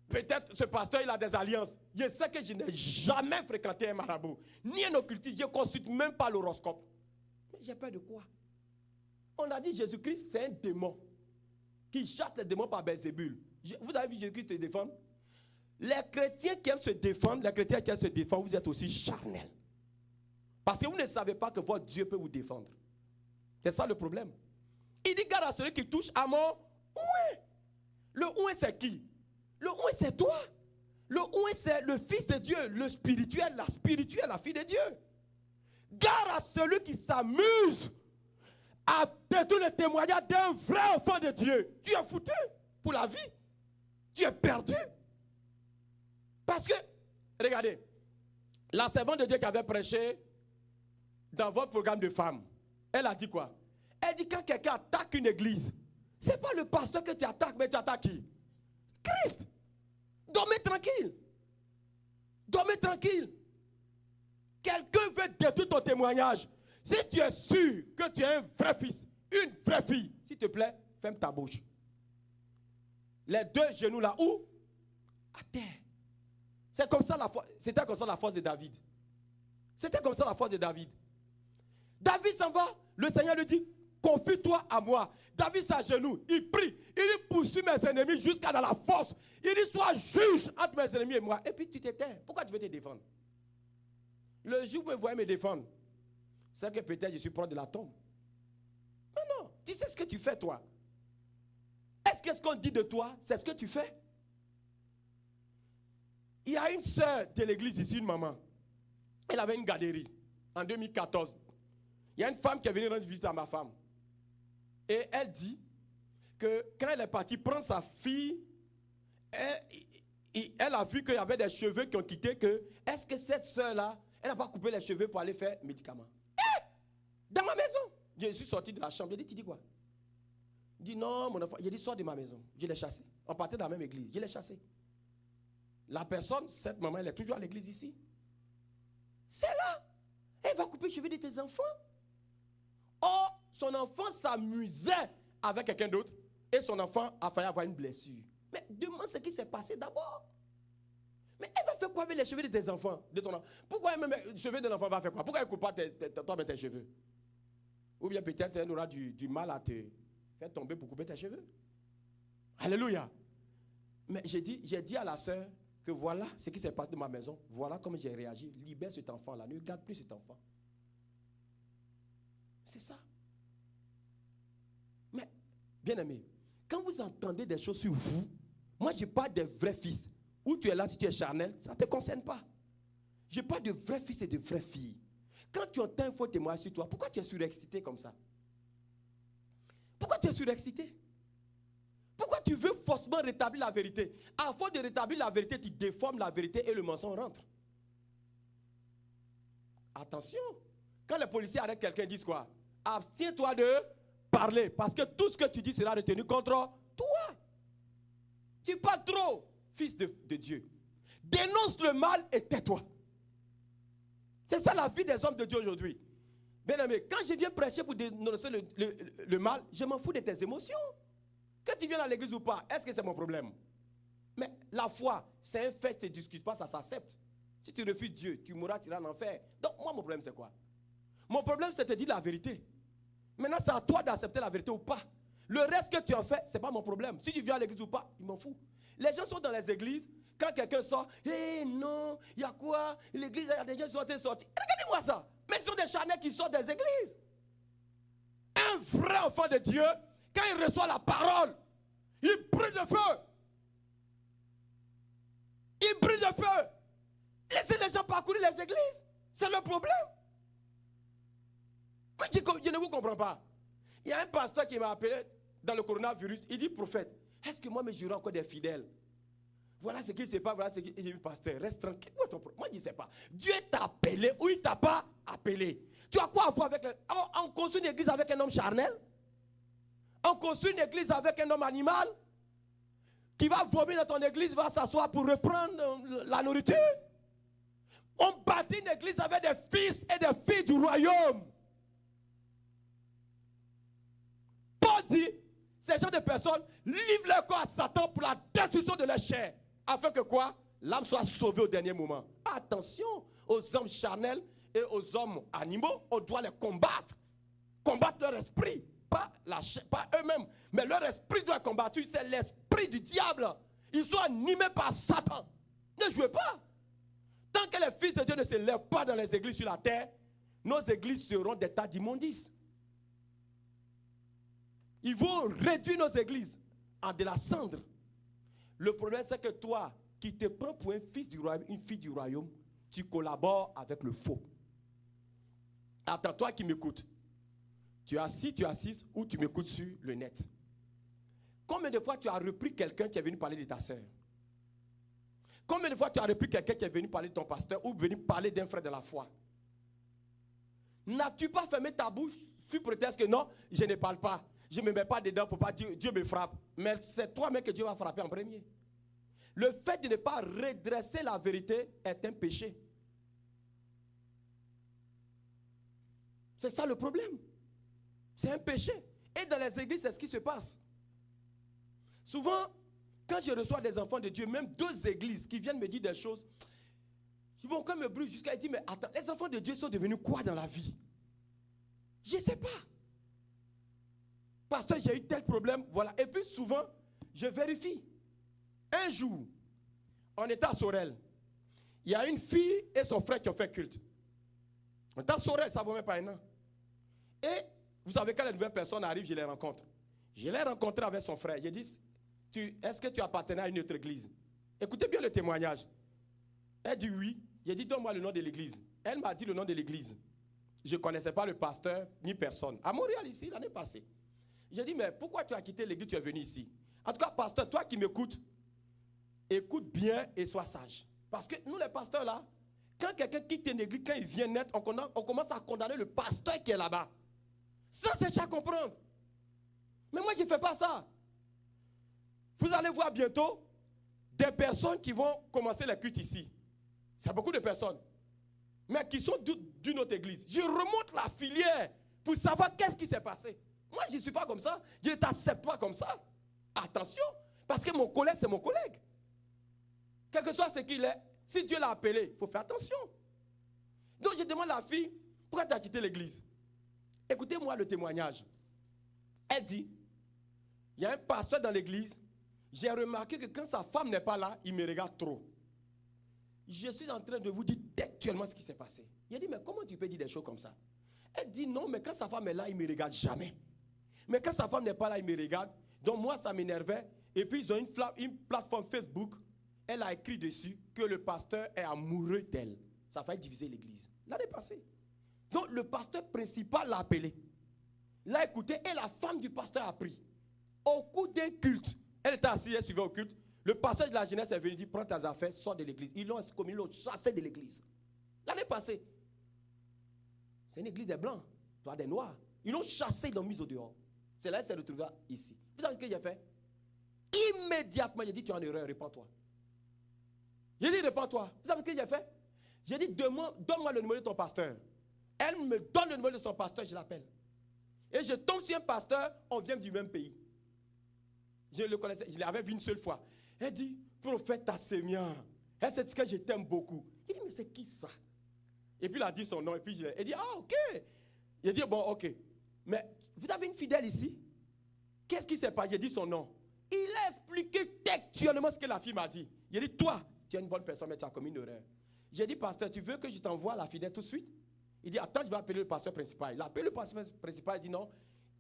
peut-être ce pasteur il a des alliances. Je sais que je n'ai jamais fréquenté un marabout. Ni un occultiste, je ne consulte même pas l'horoscope. Mais j'ai peur de quoi? On a dit Jésus-Christ, c'est un démon qui chasse les démons par Belzébul. Vous avez vu Jésus-Christ te défendre? Les chrétiens qui aiment se défendre, vous êtes aussi charnels. Parce que vous ne savez pas que votre Dieu peut vous défendre. C'est ça le problème. Il dit garde à celui qui touche à mon ouin. Le ouin c'est qui? Le ouin c'est toi. Le ouin c'est le fils de Dieu, le spirituel, la fille de Dieu. Garde à celui qui s'amuse à détruire le témoignage d'un vrai enfant de Dieu. Tu es foutu pour la vie. Tu es perdu. Parce que, regardez, la servante de Dieu qui avait prêché dans votre programme de femmes, elle a dit quoi? Elle dit quand quelqu'un attaque une église, ce n'est pas le pasteur que tu attaques, mais tu attaques qui? Christ. Dormez tranquille. Dormez tranquille. Quelqu'un veut détruire ton témoignage. Si tu es sûr que tu es un vrai fils, une vraie fille, s'il te plaît, ferme ta bouche. Les deux genoux là où? À terre. C'est comme ça c'était comme ça la force de David. C'était comme ça la force de David. David s'en va, le Seigneur lui dit, confie-toi à moi. David s'agenouille, il prie, il poursuit mes ennemis jusqu'à dans la force. Il dit, sois juge entre mes ennemis et moi. Et puis tu t'éteins. Pourquoi tu veux te défendre? Le jour où vous me voyez me défendre, c'est que peut-être je suis proche de la tombe. Mais non, tu sais ce que tu fais toi. Est-ce que ce qu'on dit de toi, c'est ce que tu fais? Il y a une sœur de l'église ici, une maman. Elle avait une galerie en 2014. Il y a une femme qui est venue rendre visite à ma femme. Et elle dit que quand elle est partie prendre sa fille, elle a vu qu'il y avait des cheveux qui ont quitté. Est-ce que cette soeur-là, elle n'a pas coupé les cheveux pour aller faire médicaments? Dans ma maison. Je suis sorti de la chambre. J'ai dit, tu dis quoi? Il dit, non, mon enfant. J'ai dit, sors de ma maison. Je l'ai chassé. On partait dans la même église. Je l'ai chassé. La personne, cette maman, elle est toujours à l'église ici. C'est là. Elle va couper les cheveux de tes enfants. Oh, son enfant s'amusait avec quelqu'un d'autre. Et son enfant a failli avoir une blessure. Mais demande ce qui s'est passé d'abord. Mais elle va faire quoi avec les cheveux de tes enfants, de ton enfant? Pourquoi même les cheveux de l'enfant va faire quoi? Pourquoi elle ne coupe pas toi tes cheveux? Ou bien peut-être elle aura du mal à te faire tomber pour couper tes cheveux. Alléluia. Mais j'ai dit à la sœur que voilà ce qui s'est passé de ma maison. Voilà comment j'ai réagi. Libère cet enfant-là. Ne garde plus cet enfant. C'est ça. Mais, bien aimé, quand vous entendez des choses sur vous, moi je parle des vrais fils. Où tu es là, si tu es charnel, ça ne te concerne pas. Je parle de vrais fils et de vraies filles. Quand tu entends un faux témoignage sur toi, pourquoi tu es surexcité comme ça? Pourquoi tu es surexcité? Pourquoi tu veux forcément rétablir la vérité? À force de rétablir la vérité, tu déformes la vérité et le mensonge rentre. Attention. Quand les policiers arrêtent quelqu'un, ils disent quoi? Abstiens-toi de parler. Parce que tout ce que tu dis sera retenu contre toi. Tu parles trop, fils de Dieu. Dénonce le mal et tais-toi. C'est ça la vie des hommes de Dieu aujourd'hui. Bien aimé, quand je viens prêcher pour dénoncer le mal, je m'en fous de tes émotions. Que tu viennes à l'église ou pas, est-ce que c'est mon problème? Mais la foi, c'est un fait, tu ne discutes pas, ça s'accepte. Si tu refuses Dieu, tu mourras, tu iras en enfer. Donc moi, mon problème, c'est quoi? Mon problème, c'est de te dire la vérité. Maintenant, c'est à toi d'accepter la vérité ou pas. Le reste que tu en fais, ce n'est pas mon problème. Si tu viens à l'église ou pas, il m'en fout. Les gens sont dans les églises, quand quelqu'un sort, non, il y a quoi? L'église, il y a des gens qui sont sortis. Regardez-moi ça. Mais ce sont des charnels qui sortent des églises. Un vrai enfant de Dieu, quand il reçoit la parole, il brûle de feu. Il brûle de feu. Laissez les gens parcourir les églises. C'est le problème. Moi, je ne vous comprends pas. Il y a un pasteur qui m'a appelé dans le coronavirus. Il dit, prophète, est-ce que moi, j'aurai encore des fidèles? Voilà ce qu'il ne sait pas. Voilà ce qu'il dit, pasteur, reste tranquille. Moi, je ne sais pas. Dieu t'a appelé ou il ne t'a pas appelé. Tu as quoi à voir avec on construit une église avec un homme charnel? On construit une église avec un homme animal qui va vomir dans ton église, va s'asseoir pour reprendre la nourriture. On bâtit une église avec des fils et des filles du royaume. Paul dit, ces gens de personnes livrent leur corps à Satan pour la destruction de leur chair. Afin que quoi? L'âme soit sauvée au dernier moment. Attention aux hommes charnels et aux hommes animaux, on doit les combattre. Combattre leur esprit. Pas eux-mêmes, mais leur esprit doit être combattu. C'est l'esprit du diable. Ils sont animés par Satan. Ne jouez pas. Tant que les fils de Dieu ne se lèvent pas dans les églises sur la terre, nos églises seront des tas d'immondices. Ils vont réduire nos églises en de la cendre. Le problème, c'est que toi, qui te prends pour un fils du royaume, une fille du royaume, tu collabores avec le faux. Attends, toi qui m'écoutes, tu es assis, tu es assise, ou tu m'écoutes sur le net. Combien de fois tu as repris quelqu'un qui est venu parler de ta soeur? Combien de fois tu as repris quelqu'un qui est venu parler de ton pasteur ou venu parler d'un frère de la foi? N'as-tu pas fermé ta bouche sur prétexte que non, je ne parle pas. Je ne me mets pas dedans pour pas dire Dieu me frappe. Mais c'est toi-même que Dieu va frapper en premier. Le fait de ne pas redresser la vérité est un péché. C'est ça le problème. C'est un péché. Et dans les églises, c'est ce qui se passe. Souvent, quand je reçois des enfants de Dieu, même deux églises qui viennent me dire des choses, mon cœur me brûle jusqu'à dire, mais attends, les enfants de Dieu sont devenus quoi dans la vie? Je ne sais pas. Pasteur, j'ai eu tel problème, voilà. Et puis souvent, je vérifie. Un jour, on était à Sorel. Il y a une fille et son frère qui ont fait culte. On était à Sorel, ça ne vaut même pas un an. Et vous savez, quand les nouvelles personnes arrivent, je les rencontre. Je l'ai rencontré avec son frère. J'ai dit, est-ce que tu appartenais à une autre église? Écoutez bien le témoignage. Elle dit oui. J'ai dit, donne-moi le nom de l'église. Elle m'a dit le nom de l'église. Je ne connaissais pas le pasteur ni personne. À Montréal, ici, l'année passée. J'ai dit, mais pourquoi tu as quitté l'église, tu es venu ici? En tout cas, pasteur, toi qui m'écoutes, écoute bien et sois sage. Parce que nous, les pasteurs, là, quand quelqu'un quitte une église, quand il vient net, on commence à condamner le pasteur qui est là-bas. Ça, c'est déjà à comprendre. Mais moi, je ne fais pas ça. Vous allez voir bientôt des personnes qui vont commencer les cultes ici. C'est beaucoup de personnes. Mais qui sont d'une autre église. Je remonte la filière pour savoir qu'est-ce qui s'est passé. Moi, je ne suis pas comme ça. Je ne t'accepte pas comme ça. Attention, parce que mon collègue, c'est mon collègue. Quel que soit ce qu'il est, si Dieu l'a appelé, il faut faire attention. Donc, je demande à la fille, pourquoi tu as quitté l'église? Écoutez-moi le témoignage. Elle dit, il y a un pasteur dans l'église, j'ai remarqué que quand sa femme n'est pas là, il me regarde trop. Je suis en train de vous dire actuellement ce qui s'est passé. Il a dit, mais comment tu peux dire des choses comme ça? Elle dit, non, mais quand sa femme est là, il ne me regarde jamais. Mais quand sa femme n'est pas là, il me regarde. Donc moi, ça m'énervait. Et puis, ils ont une plateforme Facebook. Elle a écrit dessus que le pasteur est amoureux d'elle. Ça a failli diviser l'église. L'année passée. Donc, le pasteur principal l'a appelé. L'a écouté et la femme du pasteur a pris. Au cours d'un culte, elle était assise, elle suivait au culte. Le pasteur de la jeunesse est venu dire, prends tes affaires, sors de l'église. Ils l'ont excommunié, ils l'ont chassé de l'église. L'année passée. C'est une église des blancs, toi des noirs. Ils l'ont chassé, ils l'ont mis au dehors. C'est là qu'elle s'est retrouvée ici. Vous savez ce que j'ai fait? Immédiatement, j'ai dit, tu es en erreur, répands-toi. J'ai dit, répands-toi. Vous savez ce que j'ai fait? J'ai dit, donne-moi le numéro de ton pasteur. Elle me donne le numéro de son pasteur, je l'appelle. Et je tombe sur un pasteur, on vient du même pays. Je le connaissais, je l'avais vu une seule fois. Elle dit, prophète Assemia. Elle s'est dit que je t'aime beaucoup. Il dit, mais c'est qui ça? Et puis il a dit son nom. Et puis il dit, ah ok. Il a dit, bon ok. Mais vous avez une fidèle ici? Qu'est-ce qui s'est passé? J'ai dit son nom. Il a expliqué textuellement ce que la fille m'a dit. Il a dit, toi, tu es une bonne personne, mais tu as commis une erreur. J'ai dit, pasteur, tu veux que je t'envoie la fidèle tout de suite? Il dit, attends, je vais appeler le pasteur principal. Il a appelé le pasteur principal, il dit, non,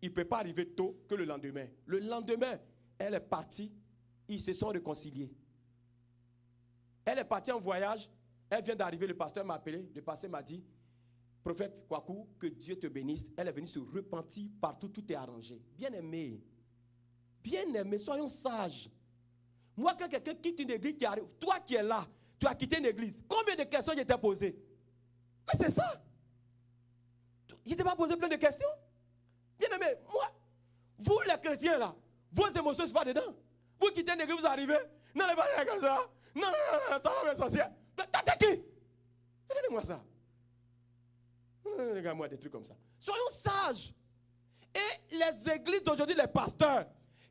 il ne peut pas arriver tôt que le lendemain. Le lendemain, elle est partie, ils se sont réconciliés. Elle est partie en voyage, elle vient d'arriver, le pasteur m'a appelé, le pasteur m'a dit, prophète Kwaku, que Dieu te bénisse. Elle est venue se repentir partout, tout est arrangé. Bien-aimé, soyons sages. Moi, quand quelqu'un quitte une église qui arrive, toi qui es là, tu as quitté une église, combien de questions je t'ai posées? Mais c'est ça. Je t'ai pas posé plein de questions. Bien-aimé, moi, vous les chrétiens là, vos émotions ne sont pas dedans. Vous quittez une église, vous arrivez, non, les pas comme ça. Non, ça va mes sorciers. T'as qui? Regardez-moi ça. Regarde-moi des trucs comme ça. Soyons sages. Et les églises d'aujourd'hui, les pasteurs,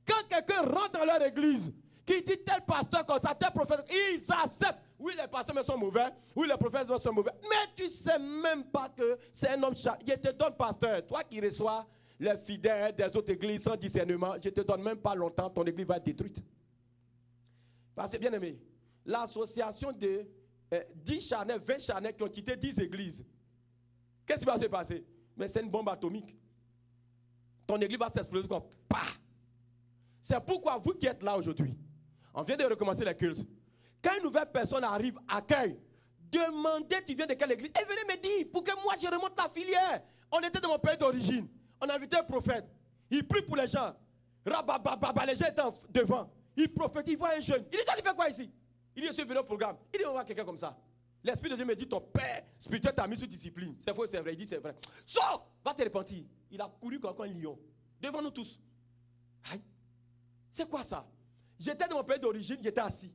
quand quelqu'un rentre dans leur église, qui dit tel pasteur comme ça, tel prophète, ils acceptent. Oui, les pasteurs sont mauvais. Oui, les prophètes sont mauvais. Mais tu ne sais même pas que c'est un homme chargé. Je te donne, pasteur, toi qui reçois les fidèles des autres églises sans discernement, je ne te donne même pas longtemps, ton église va être détruite. Parce que, bien aimé, l'association de 10 charnets, 20 charnets qui ont quitté 10 églises, qu'est-ce qui va se passer? Mais c'est une bombe atomique. Ton église va s'exploser comme bah! C'est pourquoi vous qui êtes là aujourd'hui, on vient de recommencer les cultes. Quand une nouvelle personne arrive, accueille, demandez tu viens de quelle église. Et venez me dire, pour que moi je remonte la filière. On était dans mon pays d'origine. On a invité un prophète. Il prie pour les gens. Rabababa, les gens étaient devant. Il prophétise, il voit un jeune. Il dit, tu fais quoi ici? Il dit, je suis venu au programme. Il dit, on va quelqu'un comme ça. L'Esprit de Dieu me dit, ton père spirituel t'a mis sous discipline. C'est faux, c'est vrai. Il dit, c'est vrai. Sors, va te repentir. Il a couru comme un lion. Devant nous tous. Aïe. C'est quoi ça? J'étais dans mon pays d'origine, j'étais assis.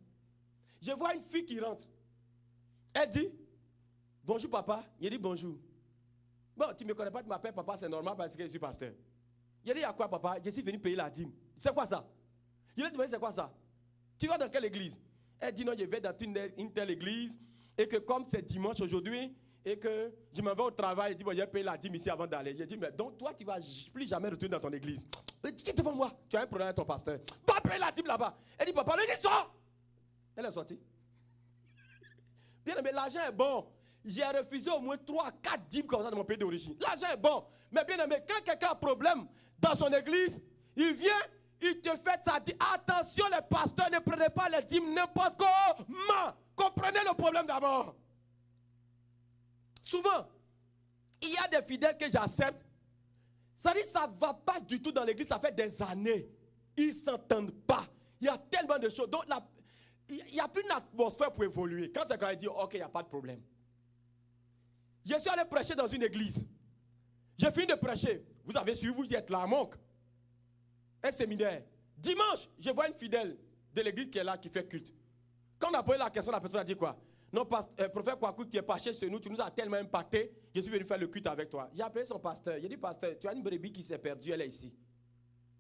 Je vois une fille qui rentre. Elle dit, bonjour papa. Il dit, bonjour. Bon, tu ne me connais pas, tu m'appelles papa, c'est normal parce que je suis pasteur. Il dit, à quoi papa? Je suis venu payer la dîme. C'est quoi ça? Il a dit, c'est quoi ça? Tu vas dans quelle église? Elle dit, non, je vais dans une telle église. Et que comme c'est dimanche aujourd'hui, et que je m'en vais au travail, il dit, bon, je vais payer la dîme ici avant d'aller. J'ai dit, mais donc toi, tu ne vas plus jamais retourner dans ton église. Qui est devant moi? Tu as un problème avec ton pasteur. Va payer la dîme là-bas. Elle dit, papa, le dit, sort! Elle est sortie. Bien, mais l'argent est bon. J'ai refusé au moins 3 à 4 dîmes comme ça dans mon pays d'origine. L'argent est bon. Mais bien aimé, quand quelqu'un a un problème dans son église, il vient, il te fait ça. Dit, attention les pasteurs, ne prenez pas les dîmes n'importe comment. Comprenez le problème d'abord. Souvent, il y a des fidèles que j'accepte. Ça dit, ça ne va pas du tout dans l'église, ça fait des années. Ils ne s'entendent pas. Il y a tellement de choses. Donc, il n'y a plus d'atmosphère pour évoluer. Quand c'est quand il dit, ok, il n'y a pas de problème. Je suis allé prêcher dans une église. J'ai fini de prêcher. Vous avez suivi, vous êtes là à Monk. Un séminaire. Dimanche, je vois une fidèle de l'église qui est là, qui fait culte. Quand on a posé la question, la personne a dit quoi? Non, prophète Kwaku, tu es passé chez nous, tu nous as tellement impacté, je suis venu faire le culte avec toi. J'ai appelé son pasteur. J'ai dit, pasteur, tu as une brebis qui s'est perdue, elle est ici.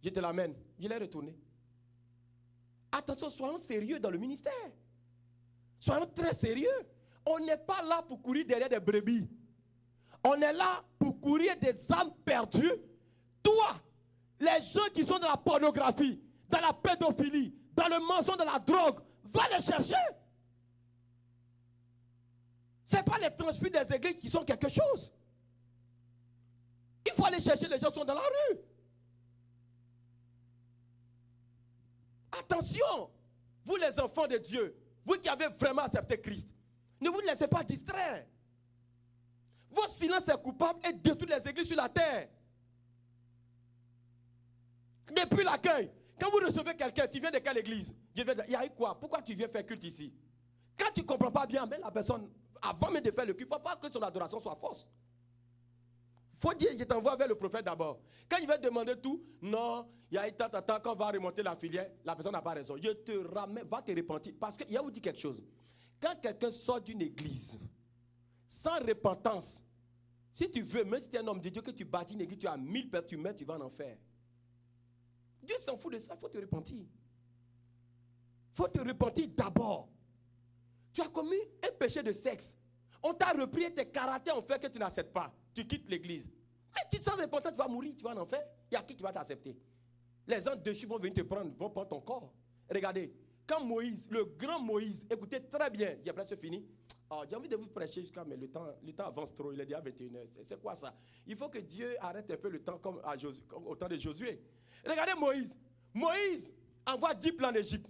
Je te l'amène. Je l'ai retournée. Attention, soyons sérieux dans le ministère. Soyons très sérieux. On n'est pas là pour courir derrière des brebis. On est là pour courir des âmes perdues. Toi, les gens qui sont dans la pornographie, dans la pédophilie, dans le mensonge, dans la drogue, va les chercher. Ce n'est pas les transfuges des églises qui sont quelque chose. Il faut aller chercher les gens qui sont dans la rue. Attention, vous les enfants de Dieu, vous qui avez vraiment accepté Christ, ne vous laissez pas distraire. Votre silence est coupable et détruit les églises sur la terre. Depuis l'accueil, quand vous recevez quelqu'un, tu viens de quelle église? Il y a eu quoi? Pourquoi tu viens faire culte ici? Quand tu ne comprends pas bien, mais la personne, avant même de faire le culte, il ne faut pas que son adoration soit fausse. Il faut dire, je t'envoie vers le prophète d'abord. Quand il va demander tout, non, il y a eu tant, quand on va remonter la filière, la personne n'a pas raison. Je te ramène, va te repentir. Parce qu'il y a vous dit quelque chose. Quand quelqu'un sort d'une église, sans repentance, si tu veux, même si tu es un homme de Dieu, que tu bâtis une église, tu as 1000 personnes, tu mets, tu vas en enfer. Dieu s'en fout de ça, il faut te repentir. Il faut te repentir d'abord. Tu as commis un péché de sexe. On t'a repris tes caractères en fait que tu n'acceptes pas. Tu quittes l'église. Mais tu te sens repentant, tu vas mourir, tu vas en enfer. Il y a qui va t'accepter? Les anges déchus vont venir te prendre, vont prendre ton corps. Regardez, quand Moïse, le grand Moïse, écoutez très bien, j'ai presque fini. Oh, j'ai envie de vous prêcher jusqu'à, mais le temps avance trop, il est déjà 21h. C'est quoi ça? Il faut que Dieu arrête un peu le temps comme au temps de Josué. Regardez Moïse. Moïse envoie 10 plans en Égypte.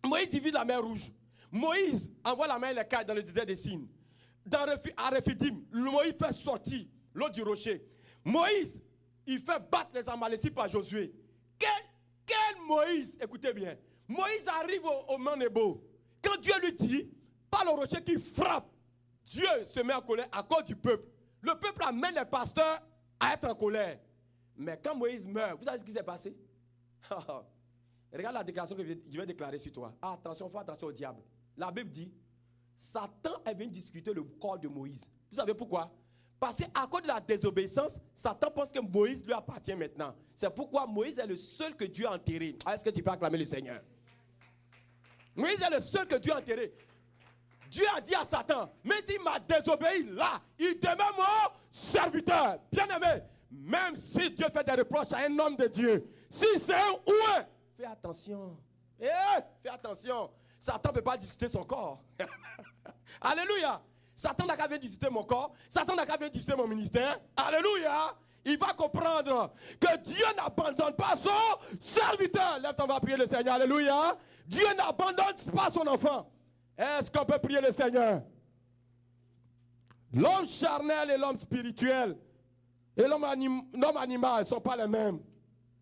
Moïse divise la mer Rouge. Moïse envoie la mer et les cailles dans le désert des Signes. À Rephidim, Moïse fait sortir l'eau du rocher. Moïse, il fait battre les Amalécites par Josué. Quel Moïse? Écoutez bien. Moïse arrive au Mont Nebo. Quand Dieu lui dit, par le rocher qui frappe, Dieu se met en colère à cause du peuple. Le peuple amène les pasteurs à être en colère. Mais quand Moïse meurt, vous savez ce qui s'est passé? Regarde la déclaration que je vais déclarer sur toi. Attention, fais attention au diable. La Bible dit, Satan est venu discuter le corps de Moïse. Vous savez pourquoi? Parce qu'à cause de la désobéissance, Satan pense que Moïse lui appartient maintenant. C'est pourquoi Moïse est le seul que Dieu a enterré. Est-ce que tu peux acclamer le Seigneur? Moïse est le seul que Dieu a enterré. Dieu a dit à Satan, mais s'il m'a désobéi là, il demeure mon serviteur. Bien aimé, même si Dieu fait des reproches à un homme de Dieu, si c'est un ouin, fais attention. Fais attention. Satan ne peut pas discuter son corps. Alléluia. Satan n'a qu'à venir discuter mon corps. Satan n'a qu'à venir discuter mon ministère. Alléluia. Il va comprendre que Dieu n'abandonne pas son serviteur. Lève ton, on va prier le Seigneur. Alléluia. Dieu n'abandonne pas son enfant. Est-ce qu'on peut prier le Seigneur? L'homme charnel et l'homme spirituel et l'homme animal ne sont pas les mêmes.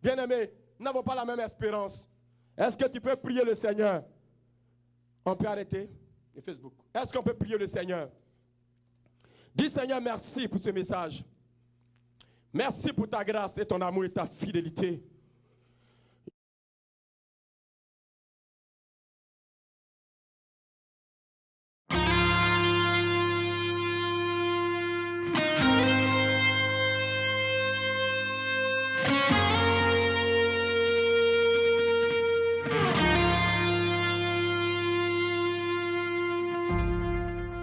Bien-aimés, nous n'avons pas la même espérance. Est-ce que tu peux prier le Seigneur? On peut arrêter le Facebook. Est-ce qu'on peut prier le Seigneur? Dis Seigneur, merci pour ce message. Merci pour ta grâce et ton amour et ta fidélité.